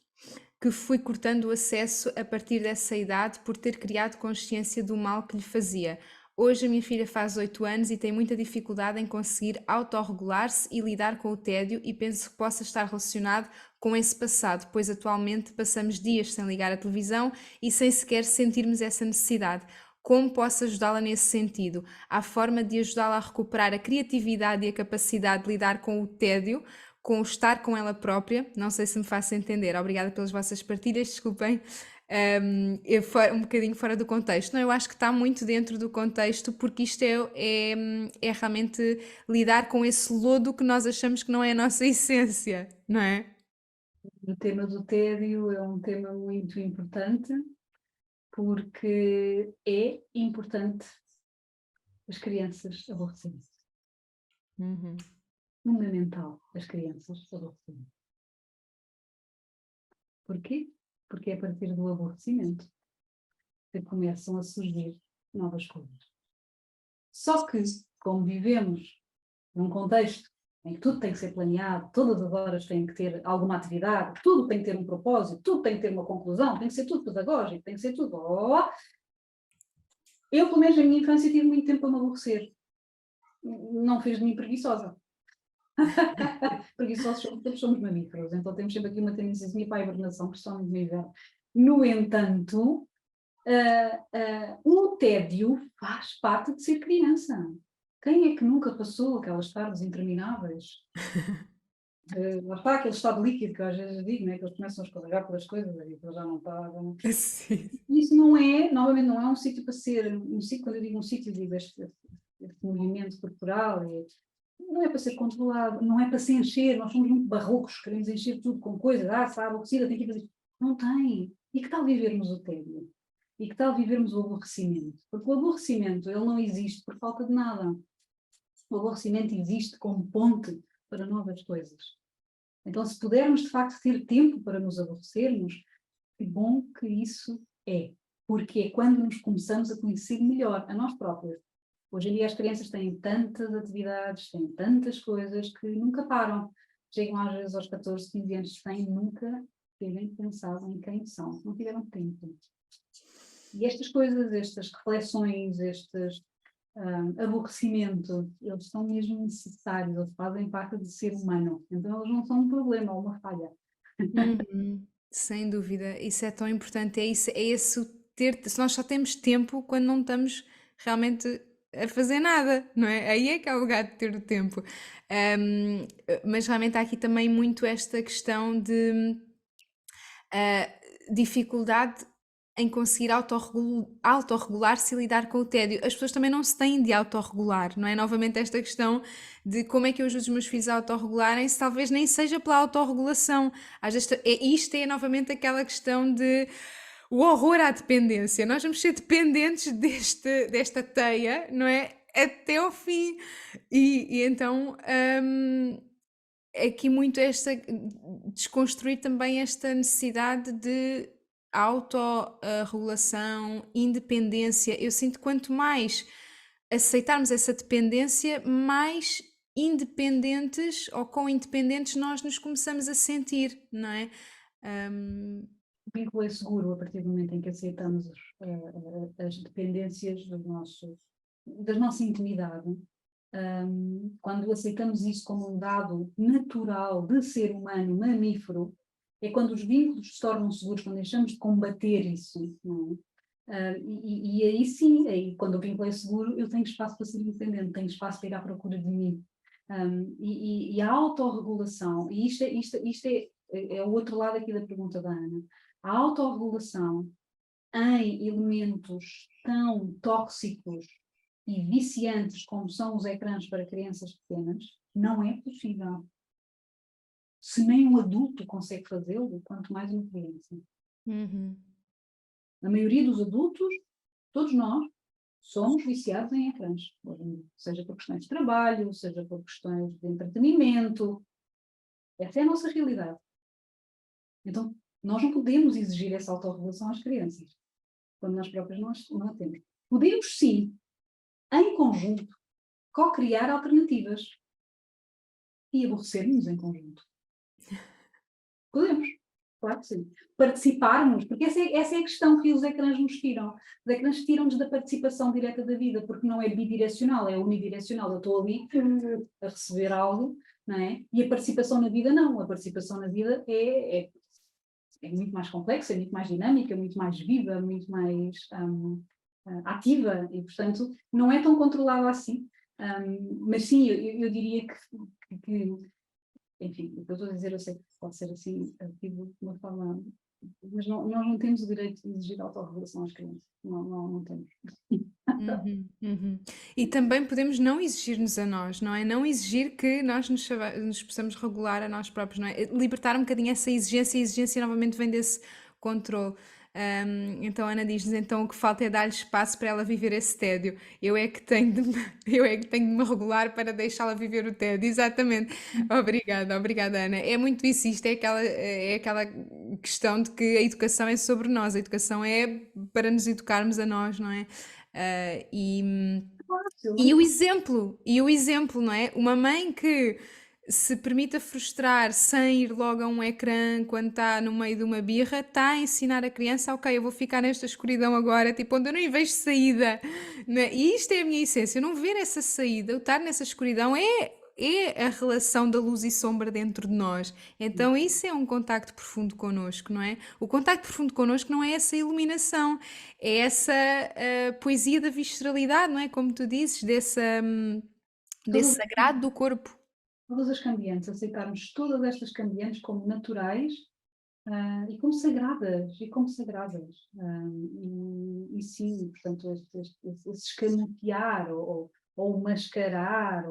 que fui cortando o acesso a partir dessa idade por ter criado consciência do mal que lhe fazia. Hoje a minha filha faz 8 anos e tem muita dificuldade em conseguir autorregular-se e lidar com o tédio e penso que possa estar relacionado com esse passado, pois atualmente passamos dias sem ligar a televisão e sem sequer sentirmos essa necessidade. Como posso ajudá-la nesse sentido? Há forma de ajudá-la a recuperar a criatividade e a capacidade de lidar com o tédio, com o estar com ela própria? Não sei se me faço entender. Obrigada pelas vossas partilhas, desculpem. Um bocadinho fora do contexto. Não, eu acho que está muito dentro do contexto, porque isto é realmente lidar com esse lodo que nós achamos que não é a nossa essência, não é? O tema do tédio é um tema muito importante, porque é importante as crianças aborrecerem. Uhum. Fundamental as crianças aborrecerem. Porquê? Porque é a partir do aborrecimento que começam a surgir novas coisas. Só que, como vivemos num contexto em que tudo tem que ser planeado, todas as horas tem que ter alguma atividade, tudo tem que ter um propósito, tudo tem que ter uma conclusão, tem que ser tudo pedagógico, tem que ser tudo... Eu, pelo menos na minha infância, tive muito tempo para me aborrecer. Não fez de mim preguiçosa. Preguiçosos somos mamíferos, então temos sempre aqui uma tendência para a hibernação, principalmente no inverno. No entanto, o tédio faz parte de ser criança. Quem é que nunca passou aquelas tardes intermináveis? Lá está aquele estado líquido que às vezes digo, né? Que eles começam a escorregar pelas coisas e depois já não está. Sim. Isso não é, novamente, não é um sítio para ser, um sítio, quando eu digo um sítio, digo este movimento corporal, não é para ser controlado, não é para se encher, nós somos muito barrocos, queremos encher tudo com coisas, se há aborrecida, tem que fazer. Não tem. E que tal vivermos o tédio? E que tal vivermos o aborrecimento? Porque o aborrecimento, ele não existe por falta de nada. O aborrecimento existe como ponte para novas coisas. Então, se pudermos, de facto, ter tempo para nos aborrecermos, que bom que isso é. Porque é quando nos começamos a conhecer melhor a nós próprios. Hoje em dia as crianças têm tantas atividades, têm tantas coisas que nunca param. Chegam às vezes aos 14, 15 anos sem nunca terem pensado em quem são. Não tiveram tempo. E estas coisas, estas reflexões, estes aborrecimento, eles são mesmo necessários, eles fazem parte do ser humano. Então eles não são um problema ou uma falha. Sem dúvida, isso é tão importante. É esse o ter. Se nós só temos tempo quando não estamos realmente a fazer nada, não é? Aí é que é o lugar de ter o tempo. Mas realmente há aqui também muito esta questão de dificuldade em conseguir autorregular-se e lidar com o tédio. As pessoas também não se têm de autorregular, não é? Novamente esta questão de como é que eu ajudo os meus filhos a autorregularem-se, talvez nem seja pela autorregulação. Às vezes, isto é novamente aquela questão de o horror à dependência. Nós vamos ser dependentes desta teia, não é? Até ao fim. E então é aqui muito esta desconstruir também esta necessidade de autorregulação, independência. Eu sinto que quanto mais aceitarmos essa dependência, mais independentes ou com independentes nós nos começamos a sentir, não é? O vínculo é seguro a partir do momento em que aceitamos as dependências da nossa intimidade. Quando aceitamos isso como um dado natural de ser humano, mamífero, é quando os vínculos se tornam seguros, quando deixamos de combater isso. Não é? E aí sim, aí, quando o vínculo é seguro, eu tenho espaço para ser independente, tenho espaço para ir à procura de mim. E a autorregulação, e isto é o outro lado aqui da pergunta da Ana, a autorregulação em elementos tão tóxicos e viciantes como são os ecrãs para crianças pequenas, não é possível. Se nem um adulto consegue fazê-lo, quanto mais uma criança. Uhum. A maioria dos adultos, todos nós, somos viciados em ecrãs, seja por questões de trabalho, seja por questões de entretenimento. Essa é a nossa realidade. Então, nós não podemos exigir essa autorregulação às crianças, quando nós próprios não a temos. Podemos, sim, em conjunto, co-criar alternativas e aborrecer-nos em conjunto. Podemos, claro que sim. Participarmos, porque essa é a questão que os ecrãs nos tiram. Os ecrãs tiram-nos da participação direta da vida, porque não é bidirecional, é unidirecional. Eu estou ali a receber algo, não é? E a participação na vida não. A participação na vida é muito mais complexa, é muito mais dinâmica, muito mais viva, muito mais ativa e, portanto, não é tão controlada assim. Mas sim, eu diria que enfim, o que eu estou a dizer, eu sei que pode ser assim, ativo de uma forma, mas nós não temos o direito de exigir autorregulação às crianças, não temos. Uhum, uhum. E também podemos não exigir-nos a nós, não é? Não exigir que nós nos possamos regular a nós próprios, não é? Libertar um bocadinho essa exigência, e a exigência novamente vem desse controle. Então a Ana diz-nos então o que falta é dar-lhe espaço para ela viver esse tédio. Eu é que tenho de me regular para deixá-la viver o tédio. Exatamente. Obrigada, Ana. É muito isso, isto é aquela questão de que a educação é sobre nós, a educação é para nos educarmos a nós, não é? Ah, e o exemplo, não é? Uma mãe que se permita frustrar sem ir logo a um ecrã quando está no meio de uma birra, está a ensinar a criança, ok, eu vou ficar nesta escuridão agora, tipo, onde eu nem vejo saída, né? E isto é a minha essência, eu não ver essa saída, o estar nessa escuridão é a relação da luz e sombra dentro de nós. Então isso é um contacto profundo connosco, não é? O contacto profundo connosco não é essa iluminação, é essa poesia da visceralidade, não é? Como tu dizes, desse Todas, sagrado do corpo. todas as cambiantes, aceitarmos todas estas cambiantes como naturais e como sagradas, e sim, portanto, esse escamotear ou mascarar,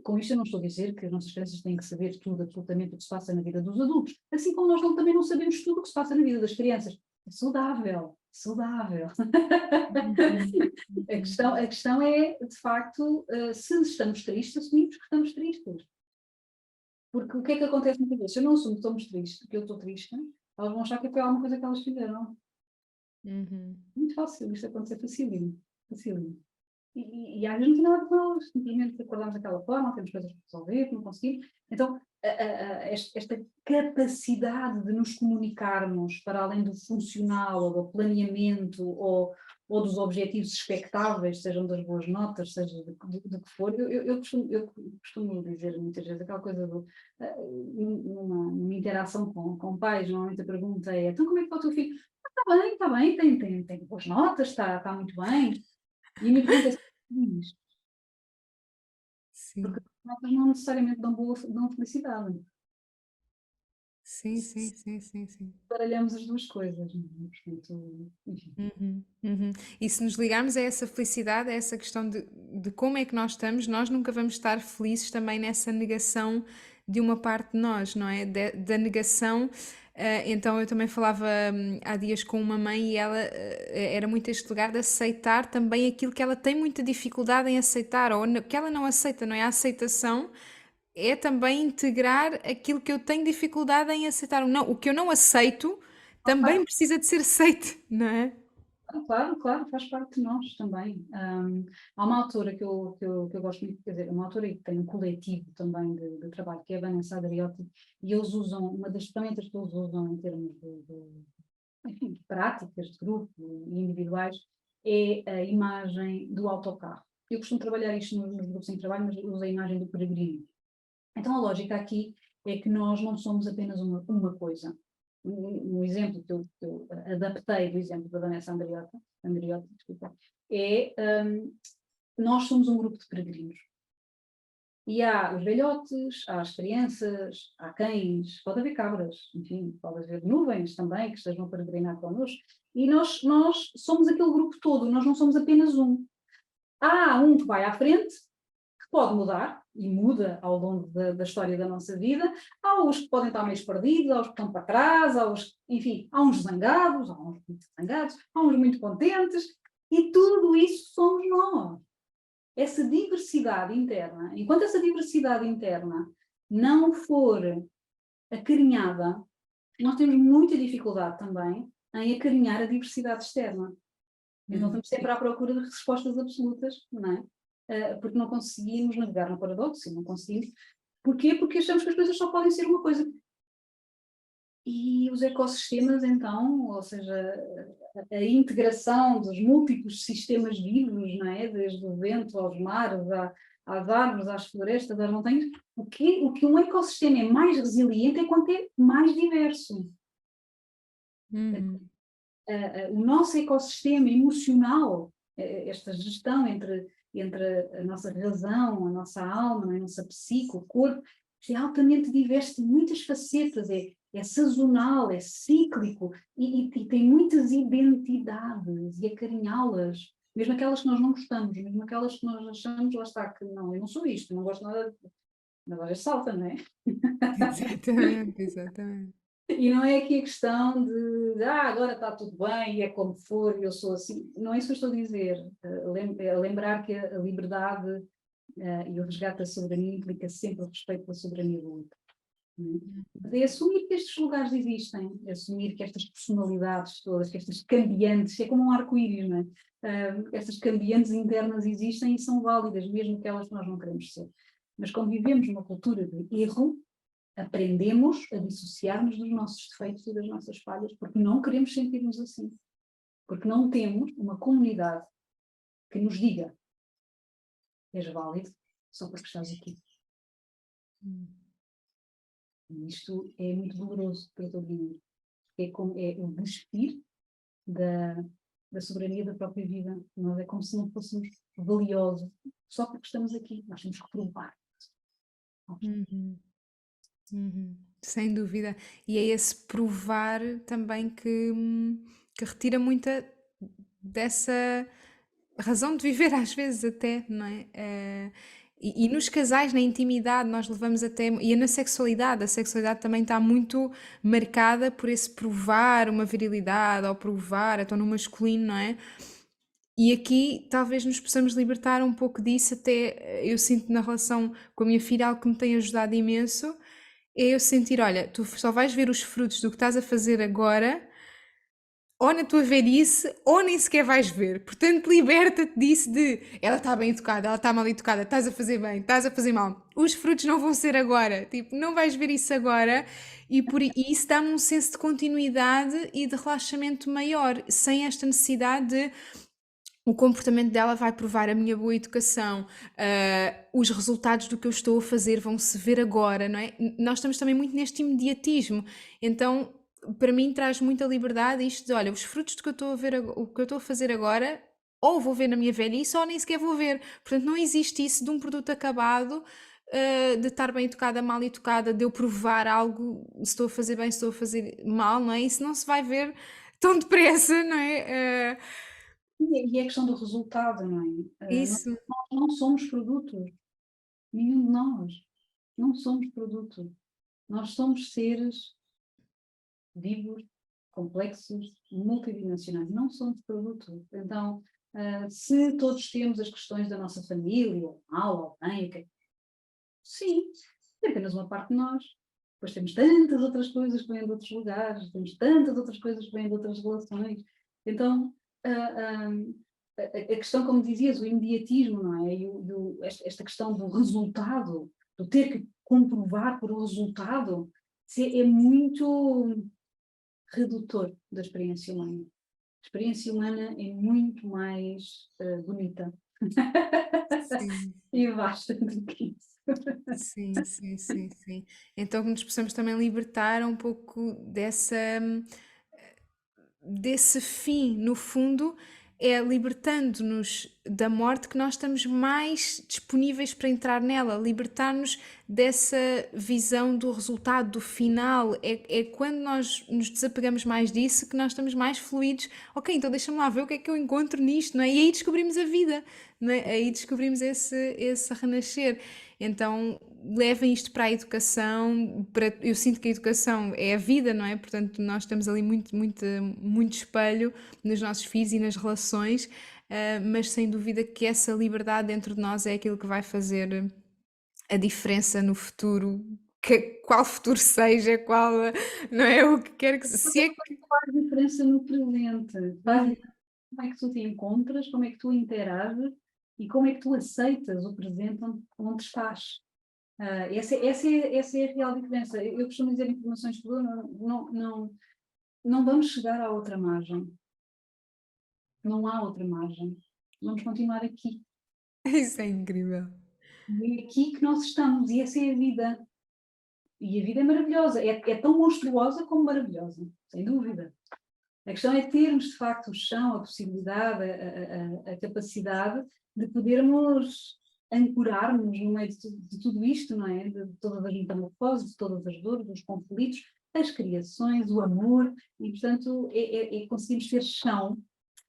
com isto eu não estou a dizer que as nossas crianças têm que saber tudo, absolutamente o que se passa na vida dos adultos, assim como nós também não sabemos tudo o que se passa na vida das crianças. É saudável, saudável. A questão é, de facto, se estamos tristes, assumimos que estamos tristes. Porque o que é que acontece muitas vezes? Se eu não assumo que estamos tristes, que eu estou triste, elas vão achar que foi alguma coisa que elas fizeram. Uhum. Muito fácil, isto acontecer facílimo. Facílimo. E às vezes não tem nada com elas, simplesmente acordamos daquela forma, temos coisas para resolver, não conseguimos. Então, esta capacidade de nos comunicarmos para além do funcional, ou do planeamento, ou dos objetivos expectáveis, sejam das boas notas, seja do que for, eu costumo dizer muitas vezes aquela coisa numa interação com pais, normalmente a pergunta é: então como é que está o teu filho? Está bem, tem boas notas, está muito bem. E a minha pergunta é: porque Sim, as notas não necessariamente dão felicidade. sim, sim, sim, sim, sim. Baralhamos as duas coisas, não é? Portanto, enfim. Uhum, uhum. E se nos ligarmos a essa felicidade, a essa questão de como é que nós estamos, nós nunca vamos estar felizes também nessa negação de uma parte de nós, não é? Da negação. Então eu também falava há dias com uma mãe e ela era muito este lugar de aceitar também aquilo que ela tem muita dificuldade em aceitar, ou que ela não aceita, não é? A aceitação é também integrar aquilo que eu tenho dificuldade em aceitar. Não, o que eu não aceito também precisa de ser aceito, não é? Claro, claro, faz parte de nós também. Há uma autora que eu gosto muito, quer dizer, uma autora que tem um coletivo também de trabalho, que é a Vanessa Adriotti, e eles usam, uma das ferramentas que eles usam em termos enfim, de práticas de grupo e individuais, é a imagem do autocarro. Eu costumo trabalhar isto nos grupos em trabalho, mas uso a imagem do peregrino. Então a lógica aqui é que nós não somos apenas uma coisa. um exemplo que eu adaptei do exemplo da Vanessa Andreotti, desculpa, é nós somos um grupo de peregrinos. E há os velhotes, há as crianças, há cães, pode haver cabras, enfim, pode haver nuvens também que estejam a peregrinar connosco. E nós somos aquele grupo todo, nós não somos apenas um. Há um que vai à frente, que pode mudar, e muda ao longo da história da nossa vida. Há os que podem estar meio perdidos, há os que estão para trás, enfim, há uns zangados, há uns muito zangados, há uns muito contentes, e tudo isso somos nós. Essa diversidade interna, enquanto essa diversidade interna não for acarinhada, nós temos muita dificuldade também em acarinhar a diversidade externa. Então estamos sempre à procura de respostas absolutas, não é? Porque não conseguimos navegar no paradoxo, não conseguimos. Porquê? Porque achamos que as coisas só podem ser uma coisa. E os ecossistemas, então, ou seja, a integração dos múltiplos sistemas vivos, não é? Desde o vento aos mares, às árvores, às florestas, às montanhas, o que um ecossistema é mais resiliente é quanto é mais diverso. O nosso ecossistema emocional, esta gestão entre a nossa razão, a nossa alma, a nossa psique, o corpo, é altamente diverso, tem muitas facetas, é sazonal, é cíclico e tem muitas identidades, e acarinhá-las, mesmo aquelas que nós não gostamos, mesmo aquelas que nós achamos, lá está, que não, eu não sou isto, não gosto nada, mas olha, salta, não é? Exatamente, exatamente. E não é aqui a questão de agora está tudo bem e é como for, eu sou assim. Não é isso que eu estou a dizer. Lembrar que a liberdade e o resgate da soberania implica sempre o respeito pela soberania do outro. É assumir que estes lugares existem, assumir que estas personalidades todas, que estas cambiantes, é como um arco-íris, não é? Estas cambiantes internas existem e são válidas, mesmo aquelas que nós não queremos ser. Mas como vivemos numa cultura de erro, aprendemos a dissociar-nos dos nossos defeitos e das nossas falhas, porque não queremos sentir-nos assim. Porque não temos uma comunidade que nos diga: és válido só porque estás aqui. E isto é muito doloroso para todo mundo. É o despir da soberania da própria vida. Nós é como se não fôssemos valiosos só porque estamos aqui. Nós temos que provar. Sem dúvida. E é esse provar também que retira muita dessa razão de viver, às vezes até, não é? E nos casais, na intimidade, nós levamos até. E na sexualidade, a sexualidade também está muito marcada por esse provar uma virilidade, ou provar, então no masculino, não é? E aqui talvez nos possamos libertar um pouco disso, até eu sinto na relação com a minha filha algo que me tem ajudado imenso, é eu sentir, olha, tu só vais ver os frutos do que estás a fazer agora, ou na tua velhice, ou nem sequer vais ver. Portanto, liberta-te disso de ela está bem educada, ela está mal educada, estás a fazer bem, estás a fazer mal. Os frutos não vão ser agora, tipo, não vais ver isso agora, e isso dá-me um senso de continuidade e de relaxamento maior, sem esta necessidade de o comportamento dela vai provar a minha boa educação, os resultados do que eu estou a fazer vão se ver agora, não é? Nós estamos também muito neste imediatismo, então para mim traz muita liberdade isto de, olha, os frutos do que eu estou a ver, o que eu estou a fazer agora, ou vou ver na minha velhice ou nem sequer vou ver, portanto não existe isso de um produto acabado, de estar bem educada, mal educada, de eu provar algo, se estou a fazer bem, se estou a fazer mal, não é? Isso não se vai ver tão depressa, não é? E é a questão do resultado, não é? Isso. Nós não somos produtos. Nenhum de nós. Não somos produto. Nós somos seres vivos, complexos, multidimensionais. Não somos produto. Então, se todos temos as questões da nossa família, ou mal, ou bem, okay. Sim, é apenas uma parte de nós. Depois temos tantas outras coisas que vêm de outros lugares, temos tantas outras coisas que vêm de outras relações. Então, a questão, como dizias, o imediatismo, não é? Esta questão do resultado, do ter que comprovar por o resultado, é muito redutor da experiência humana. A experiência humana é muito mais bonita Sim. e vasta do que isso. sim, sim, sim, sim. Então que nos possamos também libertar um pouco desse fim, no fundo, é libertando-nos da morte que nós estamos mais disponíveis para entrar nela, libertar-nos dessa visão do resultado, do final. É quando nós nos desapegamos mais disso que nós estamos mais fluidos. Ok, então deixa-me lá ver o que é que eu encontro nisto, não é? E aí descobrimos a vida, não é? Aí descobrimos esse renascer. Então levem isto para a educação, eu sinto que a educação é a vida, não é? Portanto, nós estamos ali muito espelho nos nossos filhos e nas relações, mas sem dúvida que essa liberdade dentro de nós é aquilo que vai fazer a diferença no futuro, qual futuro seja, qual, não é? O que quer que se é que... Faz diferença no presente. Faz Uhum. diferença como é que tu te encontras, como é que tu interages e como é que tu aceitas o presente onde estás. Essa é a real diferença. Eu costumo dizer em formações de futuro, não vamos chegar à outra margem. Não há outra margem. Vamos continuar aqui. Isso é incrível. E é aqui que nós estamos, e essa é a vida. E a vida é maravilhosa, é tão monstruosa como maravilhosa, sem dúvida. A questão é termos, de facto, o chão, a possibilidade, a capacidade de podermos ancorar-nos no meio de tudo isto, não é? De todas as metamorfoses, de todas as dores, dos conflitos, as criações, o amor, e, portanto, conseguirmos ter chão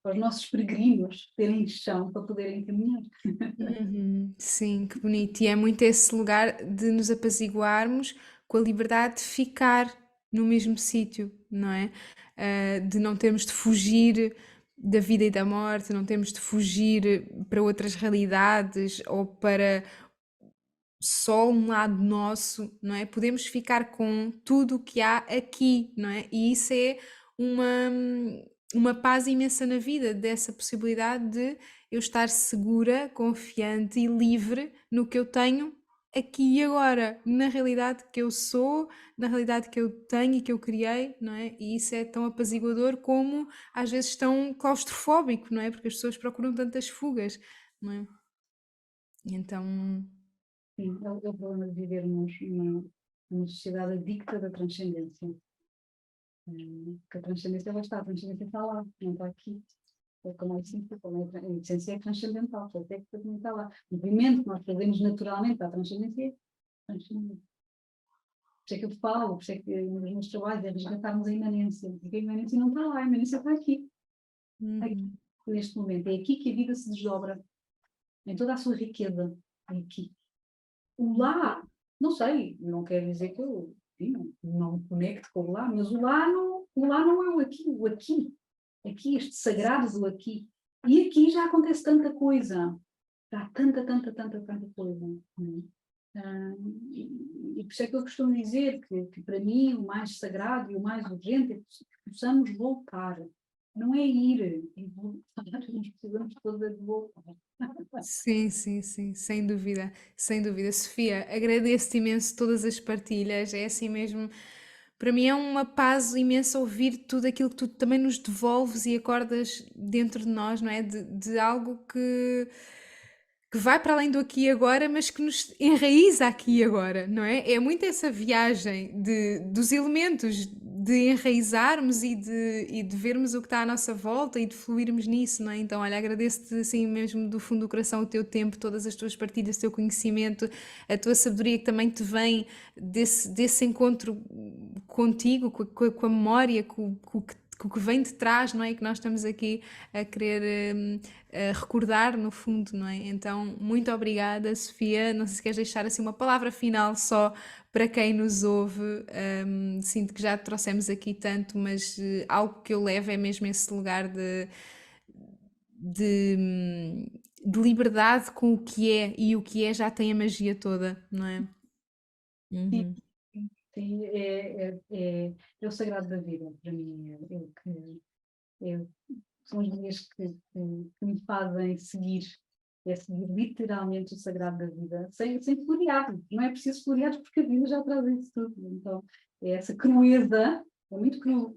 para os nossos peregrinos terem chão para poderem caminhar. Uhum, sim, que bonito. E é muito esse lugar de nos apaziguarmos com a liberdade de ficar no mesmo sítio, não é? De não termos de fugir da vida e da morte, não termos de fugir para outras realidades ou para só um lado nosso, não é? Podemos ficar com tudo o que há aqui, não é? E isso é uma, uma paz imensa na vida, dessa possibilidade de eu estar segura, confiante e livre no que eu tenho aqui e agora, na realidade que eu sou, na realidade que eu tenho e que eu criei, não é? E isso é tão apaziguador como às vezes tão claustrofóbico, não é? Porque as pessoas procuram tantas fugas, não é? E então, Sim, é o problema de vivermos numa sociedade adicta da transcendência. Porque a transcendência lá está, a transcendência está lá, não está aqui. É como a essência, a essência é transcendental, por isso é que também está lá. O movimento que nós fazemos naturalmente para a transcendência é transcendente. Por isso é que eu falo, por isso é que nos meus trabalhos é resgatarmos a imanência, porque a imanência não está lá, a imanência está aqui, uhum. neste momento. É aqui que a vida se desdobra, em toda a sua riqueza, é aqui. O lá, não sei, não quer dizer que eu não me conecto com o lá, mas o lá não é o aqui. Aqui, este sagrado do aqui. E aqui já acontece tanta coisa. Há tanta coisa. Não é? E por isso é que eu costumo dizer que para mim o mais sagrado e o mais urgente é que possamos voltar. Não é ir, é voltar. Nós precisamos todas de voltar. Sim, sim, sim, sem dúvida, sem dúvida. Sofia, agradeço-te imenso todas as partilhas, é assim mesmo. Para mim é uma paz imensa ouvir tudo aquilo que tu também nos devolves e acordas dentro de nós, não é? De algo que vai para além do aqui e agora, mas que nos enraiza aqui e agora, não é? É muito essa viagem dos elementos, de enraizarmos e de vermos o que está à nossa volta e de fluirmos nisso, não é? Então, olha, agradeço-te assim mesmo do fundo do coração o teu tempo, todas as tuas partilhas, o teu conhecimento, a tua sabedoria que também te vem desse encontro contigo, com a memória, com o que vem de trás, não é? Que nós estamos aqui a querer recordar, no fundo, não é? Então, muito obrigada, Sofia. Não sei se queres deixar assim uma palavra final só para quem nos ouve. Sinto que já trouxemos aqui tanto, mas algo que eu levo é mesmo esse lugar de, de liberdade com o que é, e o que é já tem a magia toda, não é? Sim, Uhum. sim, é o sagrado da vida, para mim. É, são as linhas que me fazem seguir, é seguir literalmente o sagrado da vida, sem florear. Não é preciso florear porque a vida já traz isso tudo. Então, é essa crueza, é muito cru,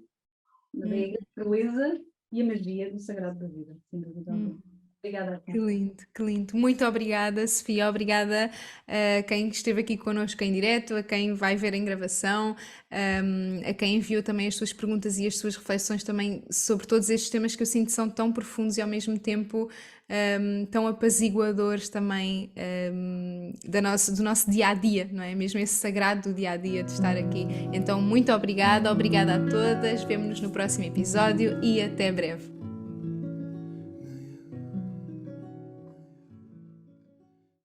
mas é a crueza e a magia do sagrado da vida, sem dúvida Uhum. alguma. Obrigada. Que lindo, que lindo. Muito obrigada, Sofia. Obrigada a quem esteve aqui connosco em direto, a quem vai ver em gravação, a quem enviou também as suas perguntas e as suas reflexões também sobre todos estes temas que eu sinto são tão profundos e ao mesmo tempo tão apaziguadores também do nosso dia a dia, não é? Mesmo esse sagrado do dia a dia de estar aqui. Então, muito obrigada, obrigada a todas. Vemo-nos no próximo episódio e até breve.